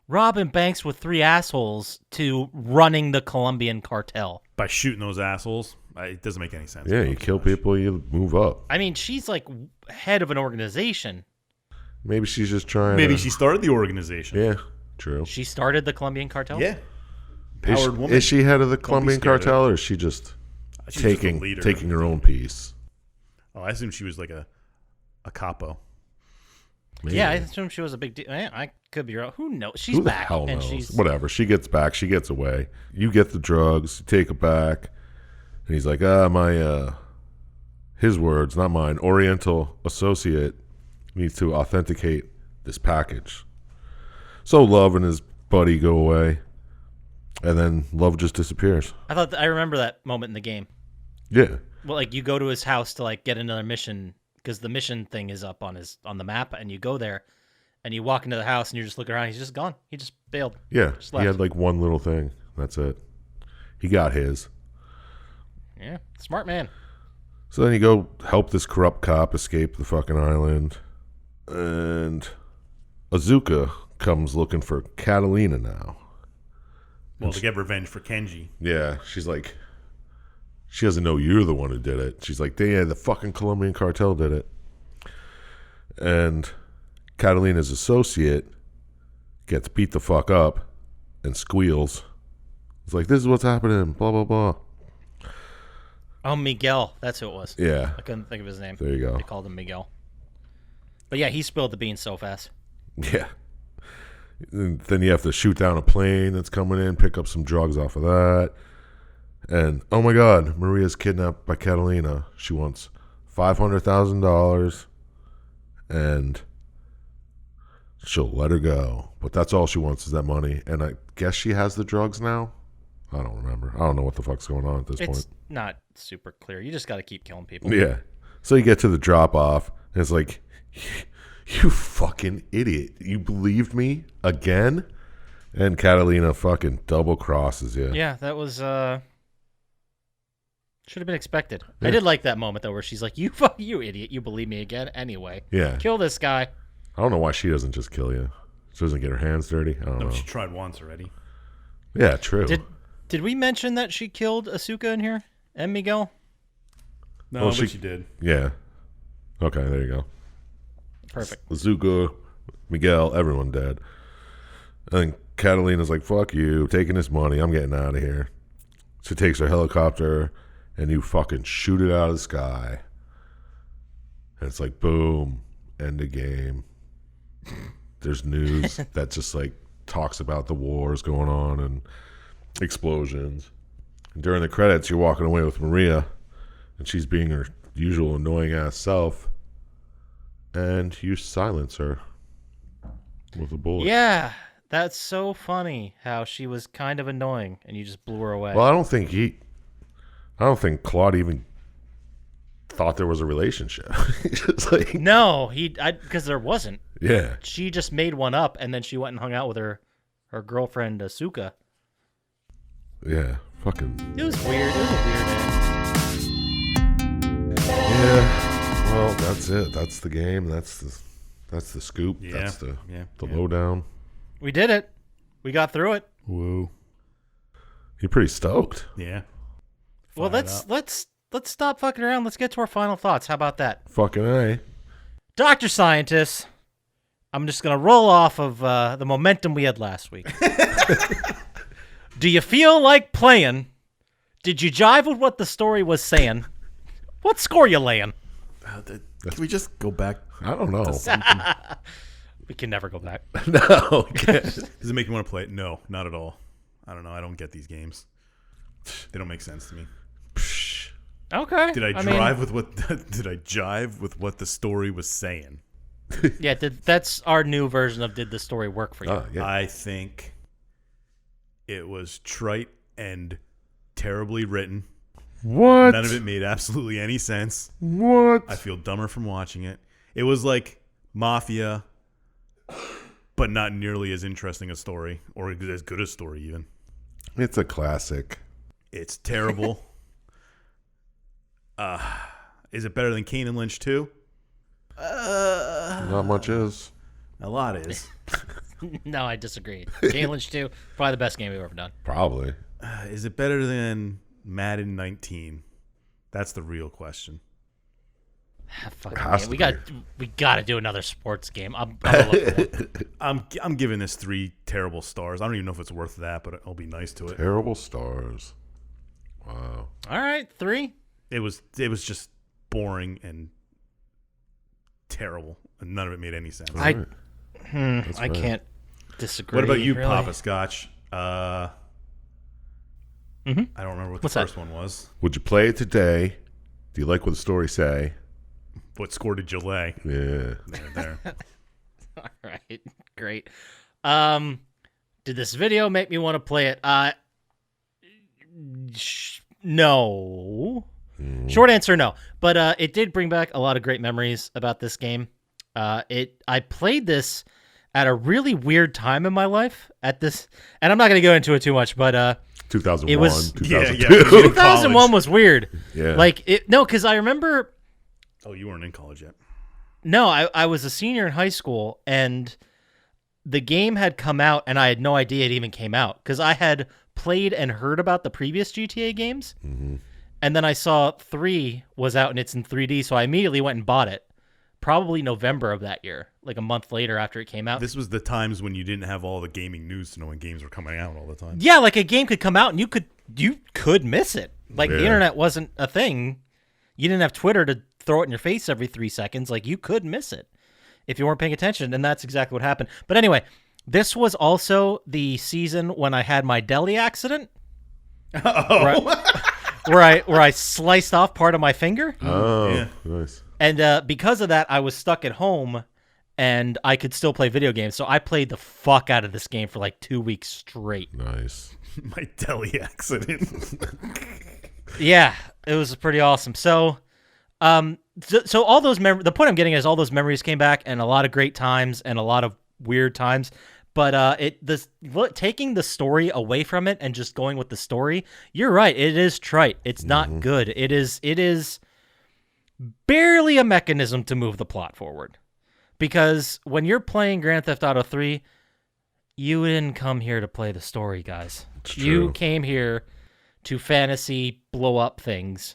robbing banks with 3 assholes to running the Colombian cartel? By shooting those assholes. It doesn't make any sense. Yeah, you kill people, you move up. I mean, she's like head of an organization. Maybe she's just trying. Maybe she started the organization. Yeah, true. She started the Colombian cartel. Yeah. Powered woman. Is she head of the Colombian scared of cartel, or is she just She's just a taking leader. her own piece? Oh, I assume she was like a capo. Maybe. Yeah, I assume she was a big deal. I could be wrong. Who knows? She's Who the back. hell and knows? she's Whatever. She gets back. She gets away. You get the drugs. You take it back. And he's like, my, his words, not mine, Oriental associate needs to authenticate this package. So Love and his buddy go away. And then Love just disappears. I remember that moment in the game. Yeah. Well, like you go to his house to like get another mission because the mission thing is up on the map, and you go there, and you walk into the house, and you're just looking around. He's just gone. He just bailed. Yeah. Just He left. had like one little thing. That's it. He got his. Yeah, smart man. So then you go help this corrupt cop escape the fucking island. And Azuka comes looking for Catalina now. Well, to get revenge for Kenji. Yeah, she's like, she doesn't know you're the one who did it. She's like, yeah, the fucking Colombian cartel did it. And Catalina's associate gets beat the fuck up and squeals. It's like, this is what's happening, blah, blah, blah. Oh, Miguel. That's who it was. Yeah, I couldn't think of his name. there you go. They called him Miguel. But yeah, he spilled the beans so fast. Yeah. And then you have to shoot down a plane that's coming in, pick up some drugs off of that. And, oh my God, Maria's kidnapped by Catalina. She wants $500,000 and she'll let her go. But that's all she wants is that money. And I guess she has the drugs now? I don't remember. I don't know what the fuck's going on at this It's point. not super clear. You just got to keep killing people. Yeah. So you get to the drop off, and it's like, you fucking idiot. You believed me again? And Catalina fucking double crosses you. Yeah, that was should have been expected. Yeah. I did like that moment though, where she's like, "You you idiot! You believe me again? Anyway, Yeah. kill this guy." I don't know why she doesn't just kill you. She doesn't get her hands dirty. I don't No, know. she tried once already. Yeah, true. Did we mention that she killed Asuka in here and Miguel? No, Well, but she did. Yeah. Okay, there you go. Perfect. Azuka, Miguel, everyone dead. And Catalina's like, fuck you, taking this money, I'm getting out of here. She takes her helicopter and you fucking shoot it out of the sky. And it's like, boom, end of game. There's news that just like talks about the wars going on and explosions. And during the credits, you're walking away with Maria, and she's being her usual annoying ass self. And you silence her with a bullet. Yeah, that's so funny how she was kind of annoying and you just blew her away. Well, I don't think Claude even thought there was a relationship. Just like, No, because there wasn't. yeah. She just made one up and then she went and hung out with her girlfriend Asuka. Yeah. Fucking. It was weird. It was a weird end. Yeah. Well, that's it. That's the game. That's the scoop. Yeah. That's the Yeah. lowdown. We did it. We got through it. Woo. You're pretty stoked. Yeah. Well, Fired let's up. stop fucking around. Let's get to our final thoughts. How about that? Fucking A. Dr. Syintist, I'm just going to roll off of the momentum we had last week. Do you feel like playing? Did you jive with what the story was saying? What score you laying? Can we just go back? I don't know. We can never go back. No. Does it make me want to play it? No, not at all. I don't know. I don't get these games. They don't make sense to me. Okay. Did I jive with what the story was saying? Yeah, that's our new version of did the story work for you? Yeah. I think it was trite and terribly written. What? None of it made absolutely any sense. What? I feel dumber from watching it. It was like Mafia, but not nearly as interesting a story, or as good a story even. It's a classic. It's terrible. Is it better than Kane and Lynch 2? Not much is. A lot is. No, I disagree. Kane Lynch 2, probably the best game we've ever done. Probably. Is it better than Madden 19? That's the real question. We got to do another sports game. I'm gonna look for one. I'm giving this 3 terrible stars. I don't even know if it's worth that, but I'll be nice to it. Terrible stars. Wow. All right, 3. It was just boring and terrible, and none of it made any sense. Right. I can't disagree. What about you, really. Poppascotch? I don't remember what the first one was. Would you play it today? Do you like what the story say? What score did you lay? Yeah. There. All right, great. Did this video make me want to play it? No. Short answer, no. But it did bring back a lot of great memories about this game. I played this at a really weird time in my life at this, and I'm not going to go into it too much, but 2001, it was 2002. 2001 was weird. Yeah. Because I remember. Oh, you weren't in college yet. No, I was a senior in high school, and the game had come out, and I had no idea it even came out because I had played and heard about the previous GTA games, and then I saw 3 was out and it's in 3D, so I immediately went and bought it. Probably November of that year, like a month later after it came out. This was the times when you didn't have all the gaming news to know when games were coming out all the time. Yeah, like a game could come out and you could miss it. Like the internet wasn't a thing. You didn't have Twitter to throw it in your face every 3 seconds. Like you could miss it if you weren't paying attention, and that's exactly what happened. But anyway, this was also the season when I had my deli accident. Where I sliced off part of my finger. Oh, yeah. Nice. And because of that, I was stuck at home, and I could still play video games. So I played the fuck out of this game for like 2 weeks straight. Nice. My deli accident. Yeah, it was pretty awesome. So all those the point I'm getting is all those memories came back, and a lot of great times and a lot of weird times. But taking the story away from it and just going with the story, you're right. It is trite. It's not good. It is barely a mechanism to move the plot forward. Because when you're playing Grand Theft Auto 3, you didn't come here to play the story, guys. You came here to fantasy blow up things.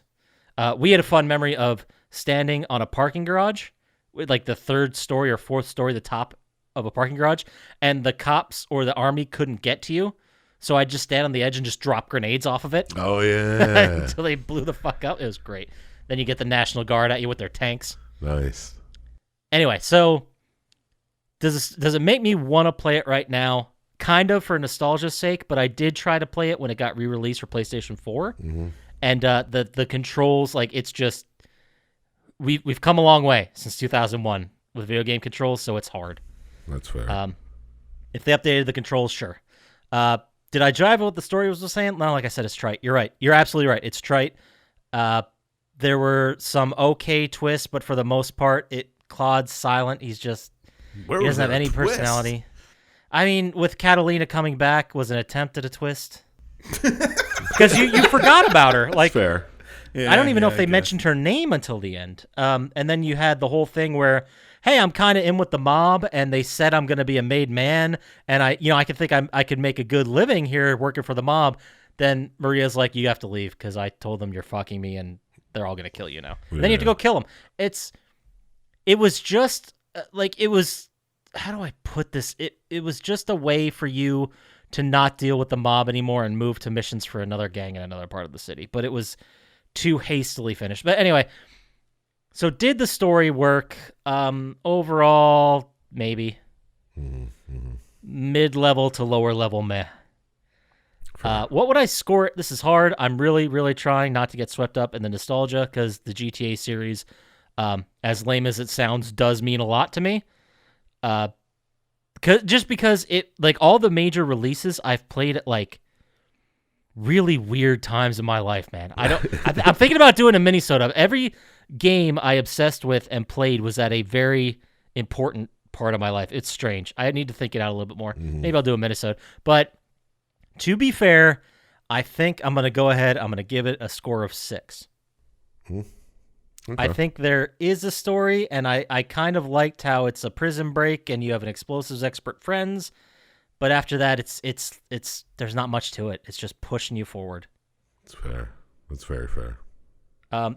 We had a fun memory of standing on a parking garage with like the 3rd story or 4th story, the top of a parking garage, and the cops or the army couldn't get to you. So I'd just stand on the edge and just drop grenades off of it. Oh, yeah. Until they blew the fuck up. It was great. Then you get the National Guard at you with their tanks. Nice. Anyway, so does it make me want to play it right now? Kind of for nostalgia's sake, but I did try to play it when it got re-released for PlayStation 4. And the controls, like, it's just we've come a long way since 2001 with video game controls, so it's hard. That's fair. If they updated the controls, sure. Did I jive with what the story was saying? No, like I said, it's trite. You're right. You're absolutely right. It's trite. There were some okay twists, but for the most part, Claude's silent. He doesn't have any personality. I mean, with Catalina coming back was an attempt at a twist. Because you forgot about her. Like, That's fair. Yeah, I don't even know if they mentioned her name until the end. And then you had the whole thing where, hey, I'm kind of in with the mob, and they said I'm going to be a made man, and I could think I could make a good living here working for the mob. Then Maria's like, you have to leave because I told them you're fucking me, and they're all going to kill you now. Yeah. Then you have to go kill them. It was just like it was. How do I put this? It was just a way for you to not deal with the mob anymore and move to missions for another gang in another part of the city. But it was too hastily finished. But anyway, so did the story work? Overall, maybe. Mid-level to lower level, meh. What would I score it? This is hard. I'm really, really trying not to get swept up in the nostalgia because the GTA series, as lame as it sounds, does mean a lot to me. Just because it, like, all the major releases I've played at like really weird times in my life, man. I'm thinking about doing a mini-soda. Every game I obsessed with and played was at a very important part of my life. It's strange. I need to think it out a little bit more. Maybe I'll do a mini-soda. But to be fair, I think I'm going to go ahead. I'm going to give it a score of 6. Okay. I think there is a story, and I kind of liked how it's a prison break and you have an explosives expert friends, but after that, it's there's not much to it. It's just pushing you forward. That's fair. That's very fair.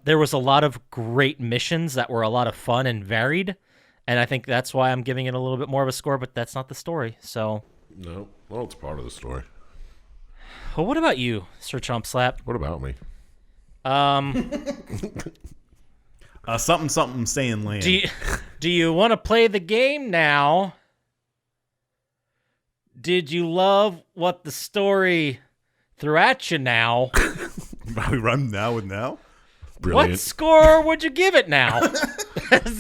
There was a lot of great missions that were a lot of fun and varied, and I think that's why I'm giving it a little bit more of a score, but that's not the story, so... No, well, it's part of the story. Well, what about you, Sir Chump Slap? What about me? Something saying land. Do you want to play the game now? Did you love what the story threw at you now? Are we run now with now? Brilliant. What score would you give it now?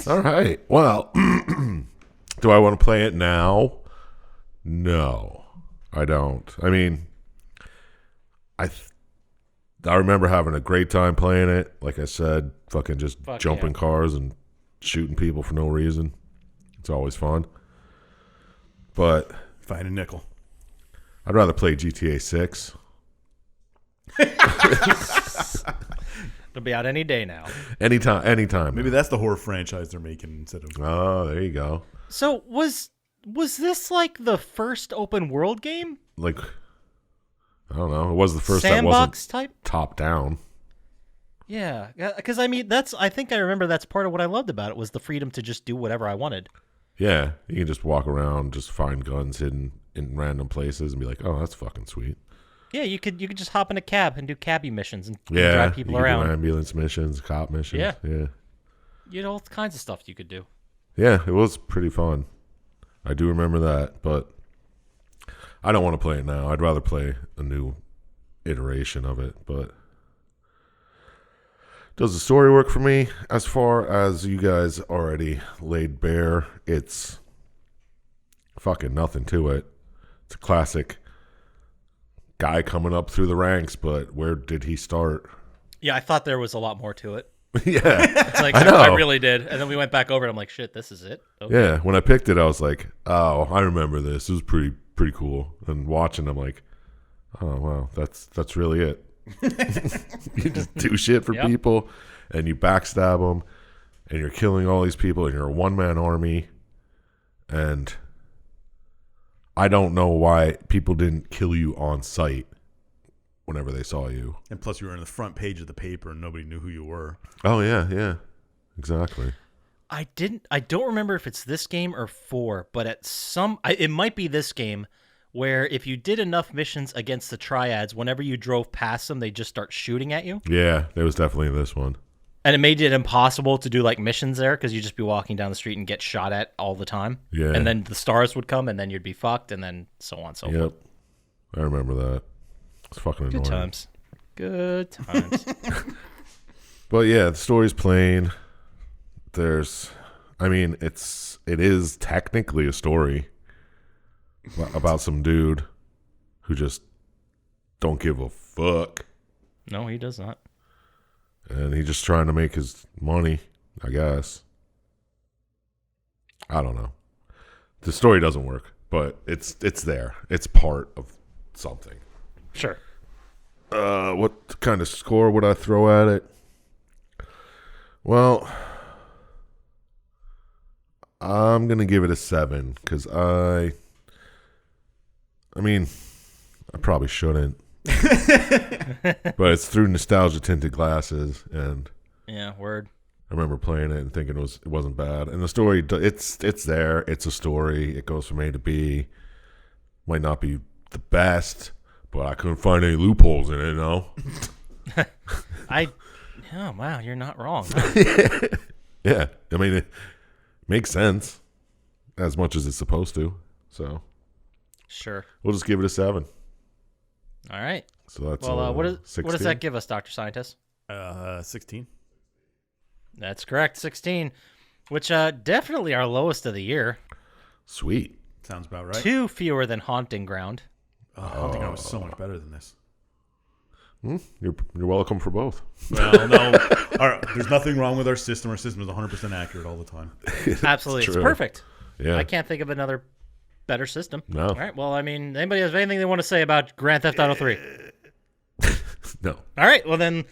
All right. Well, do I want to play it now? No, I don't. I mean, I remember having a great time playing it. Like I said, fucking just jumping cars and shooting people for no reason. It's always fun. But if I had a nickel, I'd rather play GTA 6. It'll be out any day now. Anytime. Maybe that's the horror franchise they're making instead of... Oh, there you go. So was this like the first open world game? Like, I don't know. It was the first sandbox that type? wasn't top down. Yeah, because I mean, I think I remember that's part of what I loved about it was the freedom to just do whatever I wanted. Yeah, you can just walk around, just find guns hidden in random places and be like, oh, that's fucking sweet. Yeah, you could just hop in a cab and do cabbie missions and drive people you could around. do ambulance missions, cop missions. Yeah. Yeah. You know, all kinds of stuff you could do. Yeah, it was pretty fun. I do remember that, but I don't want to play it now. I'd rather play a new iteration of it, but does the story work for me? As far as you guys already laid bare, it's fucking nothing to it. It's a classic guy coming up through the ranks, but where did he start? Yeah, I thought there was a lot more to it. Yeah. It's like, I know. I really did. And then we went back over it. I'm like, shit, this is it? Okay. Yeah, when I picked it, I was like, oh, I remember this. It was pretty cool. And watching, I'm like, oh, wow, that's really it. You just do shit for people, and you backstab them, and you're killing all these people, and you're a one-man army, and I don't know why people didn't kill you on sight whenever they saw you. And plus, you were in the front page of the paper, and nobody knew who you were. Oh, yeah, exactly. I don't remember if it's this game or 4, but it might be this game where if you did enough missions against the triads, whenever you drove past them, they just start shooting at you. Yeah, it was definitely this one. And it made it impossible to do like missions there because you'd just be walking down the street and get shot at all the time. Yeah. And then the stars would come and then you'd be fucked and then so on and so forth. I remember that. It's fucking annoying. Good times. But yeah, the story's plain. It is technically a story about some dude who just don't give a fuck. No, he does not. And he's just trying to make his money, I guess. I don't know. The story doesn't work, but it's there. It's part of something. Sure. What kind of score would I throw at it? Well, I'm going to give it a 7 because I probably shouldn't. But it's through nostalgia tinted glasses, and yeah, word. I remember playing it and thinking it wasn't bad. And the story, it's there. It's a story. It goes from A to B. Might not be the best, but I couldn't find any loopholes in it. No. Oh wow, you're not wrong. Yeah, I mean it makes sense as much as it's supposed to. So sure, we'll just give it a 7. All right. So that's what does that give us, Dr. Scientist? 16. That's correct, 16, which definitely our lowest of the year. Sweet. Sounds about right. 2 fewer than Haunting Ground. Haunting Ground was so much better than this. You're welcome for both. Well, no. There's nothing wrong with our system. Our system is 100% accurate all the time. Absolutely. It's true. perfect. Yeah. I can't think of another better system. No. All right. Well, I mean, anybody has anything they want to say about Grand Theft Auto 3? No. All right. Well, then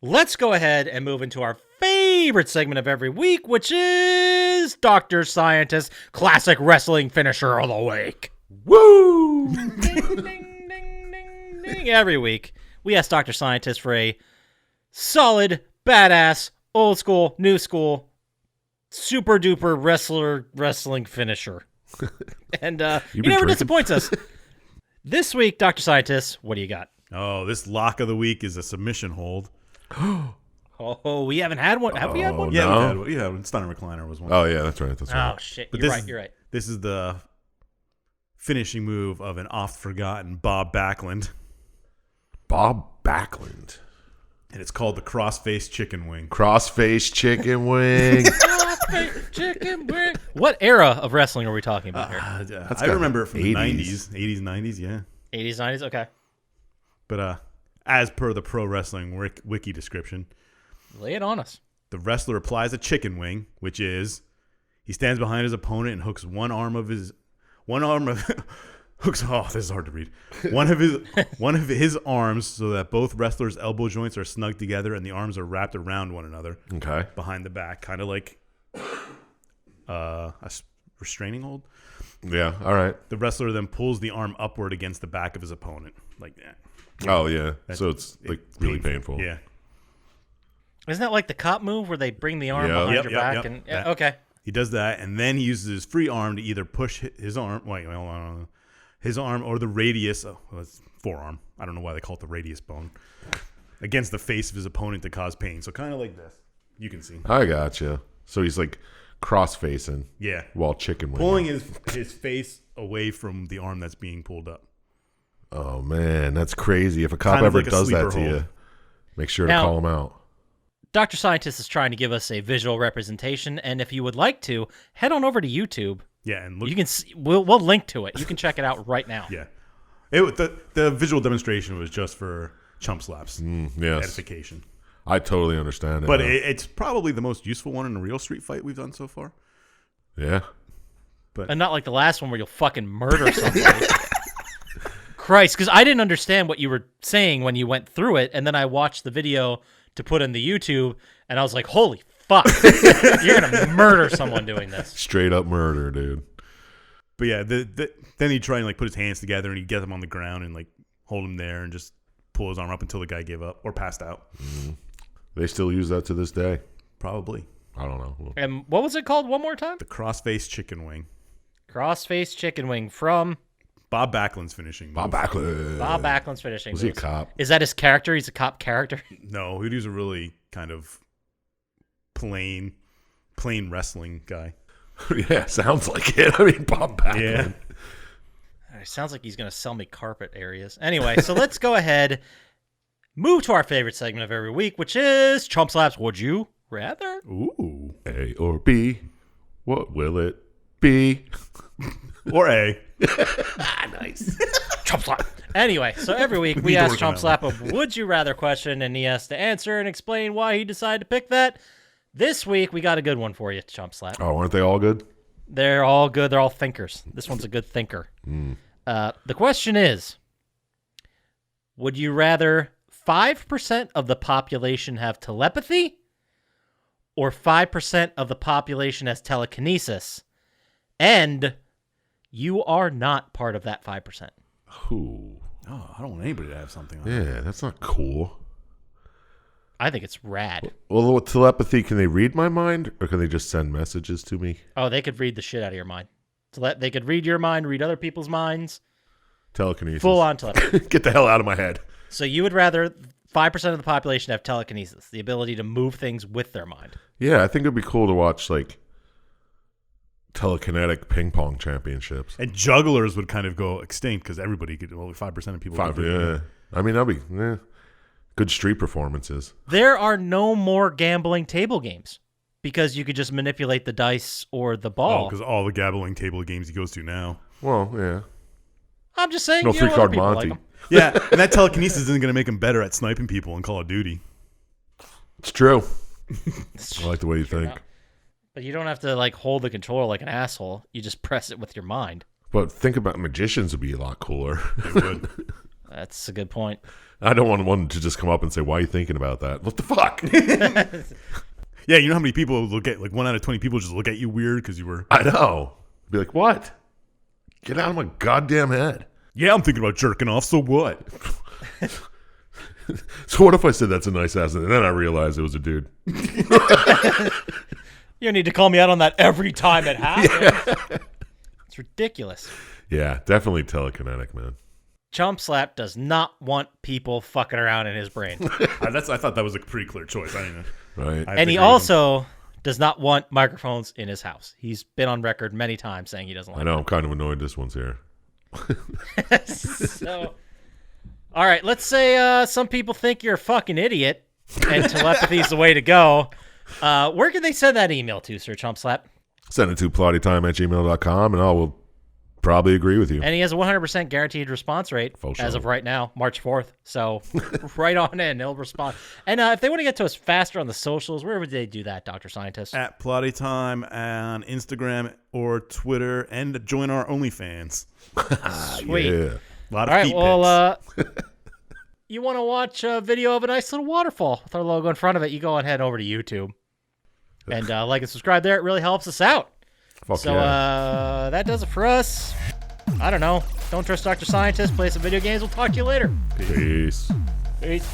let's go ahead and move into our favorite segment of every week, which is Dr. Scientist Classic Wrestling Finisher of the Week. Woo! Ding, ding, ding, ding, ding. Every week, we ask Dr. Scientist for a solid badass, old school, new school, super duper wrestling finisher. And he never disappoints us. This week, Dr. Syintist, what do you got? Oh, this lock of the week is a submission hold. Oh, we haven't had one. Have we had one? Yeah, No. we had one. Yeah, Stunner Recliner was one. Oh yeah, that's right. That's right. Oh shit! But You're right. This is the finishing move of an oft-forgotten Bob Backlund, Bob Backlund. and it's called the cross-face chicken wing. Crossface chicken wing. Chicken wing. What era of wrestling are we talking about here? I remember it from 80s. the 90s, 80s, 90s, yeah. 80s, 90s. Okay, But as per the Pro Wrestling Wiki description, lay it on us. the wrestler applies a chicken wing, which is he stands behind his opponent and hooks hooks. Oh, this is hard to read. One of his arms so that both wrestlers' elbow joints are snug together and the arms are wrapped around one another Okay. behind the back, kind of like restraining hold. Yeah. All right. The wrestler then pulls the arm upward against the back of his opponent, like that. Oh yeah. So it's like really painful. Yeah. Isn't that like the cop move where they bring the arm Yeah. behind Yep, your yep, back? yep. And That. okay, He does that, and then he uses his free arm to either push his arm, his arm or the radius, it's forearm. I don't know why they call it the radius bone, against the face of his opponent to cause pain. So kind of like this. You can see. I gotcha. So he's like cross facing. Yeah. While chicken wing. Pulling his face away from the arm that's being pulled up. Oh man, that's crazy. If a cop Kind of ever like a does that sleeper to you, hold. make sure Now- to call him out. Dr. Syintist is trying to give us a visual representation, and if you would like to, head on over to YouTube. Yeah, and look. You can see, we'll link to it. You can check it out right now. Yeah. The visual demonstration was just for Chump Slap's Yes. edification. I totally understand it. But now. it's probably the most useful one in a real street fight we've done so far. Yeah. And not like the last one where you'll fucking murder somebody. Christ, because I didn't understand what you were saying when you went through it, and then I watched the video to put in the YouTube, and I was like, holy fuck, you're going to murder someone doing this. Straight up murder, dude. But yeah, then he'd try and like put his hands together and he'd get them on the ground and like hold him there and just pull his arm up until the guy gave up or passed out. They still use that to this day. Probably. I don't know. And what was it called one more time? The crossface chicken wing. Crossface chicken wing from Bob Backlund's finishing move. Bob Backlund. Bob Backlund's finishing. Was he a moves. cop? Is that his character? He's a cop character? No, he was a really kind of plain wrestling guy. Yeah, sounds like it. I mean, Bob Backlund. Yeah. It sounds like he's going to sell me carpet areas. Anyway, so let's go ahead, move to our favorite segment of every week, which is Chump Slaps Would You Rather? Ooh. A or B? What will it be? Or A. Nice. Chump Slap. Anyway, so every week we need to ask work on Chump that Slap a Would You Rather question, and he has to answer and explain why he decided to pick that. This week we got a good one for you, Chump Slap. Oh, aren't they all good? They're all good. They're all thinkers. This one's a good thinker. The question is, would you rather 5% of the population have telepathy or 5% of the population has telekinesis? And you are not part of that 5%. Ooh. Oh, I don't want anybody to have something like Yeah, that's not cool. I think it's rad. Well, with telepathy, can they read my mind or can they just send messages to me? Oh, they could read the shit out of your mind. They could read your mind, read other people's minds. Telekinesis. Full on telepathy. Get the hell out of my head. So you would rather 5% of the population have telekinesis, the ability to move things with their mind. Yeah, I think it'd be cool to watch like telekinetic ping pong championships. And jugglers would kind of go extinct because only 5% of people could do it. Yeah. I mean, that'd be good street performances. There are no more gambling table games because you could just manipulate the dice or the Oh, ball. because all the gambling table games he goes to now. Well, yeah. I'm just saying, No you know, other three-card people Monty. like 'em. Yeah, and that telekinesis isn't going to make him better at sniping people in Call of Duty. It's true. I like the way you think. But you don't have to like hold the controller like an asshole. You just press it with your mind. But think about magicians would be a lot cooler. It would. That's a good point. I don't want one to just come up and say, "Why are you thinking about that?" What the fuck? Yeah, you know how many people look at, like 1 out of 20 people just look at you weird because you were, I know. Be like, "What? Get out of my goddamn head." yeah, I'm thinking about jerking off, so what? So what if I said that's a nice ass, and then I realized it was a dude? You don't need to call me out on that every time it happens. Yeah. It's ridiculous. Yeah, definitely telekinetic, man. Chump Slap does not want people fucking around in his brain. I thought that was a pretty clear choice. I didn't know. Right. And he also does not want microphones in his house. He's been on record many times saying he doesn't like I know. I'm kind of annoyed this one's here. So, all right. Let's say some people think you're a fucking idiot and telepathy's the way to go. Where can they send that email to, Sir Chump Slap? Send it to plottytime@gmail.com, and I will probably agree with you. And he has a 100% guaranteed response rate as of right now, March 4th. So right on in, he'll respond. And if they want to get to us faster on the socials, where would they do that, Dr. Syintist? At Plotty Time on Instagram or Twitter, and join our OnlyFans. Sweet. Yeah. A lot of All right, feet well, pics. you want to watch a video of a nice little waterfall with our logo in front of it, you go ahead over to YouTube. And like and subscribe there. It really helps us out. Fuck So yeah. that does it for us. I don't know. Don't trust Dr. Syintist. Play some video games. We'll talk to you later. Peace. Peace.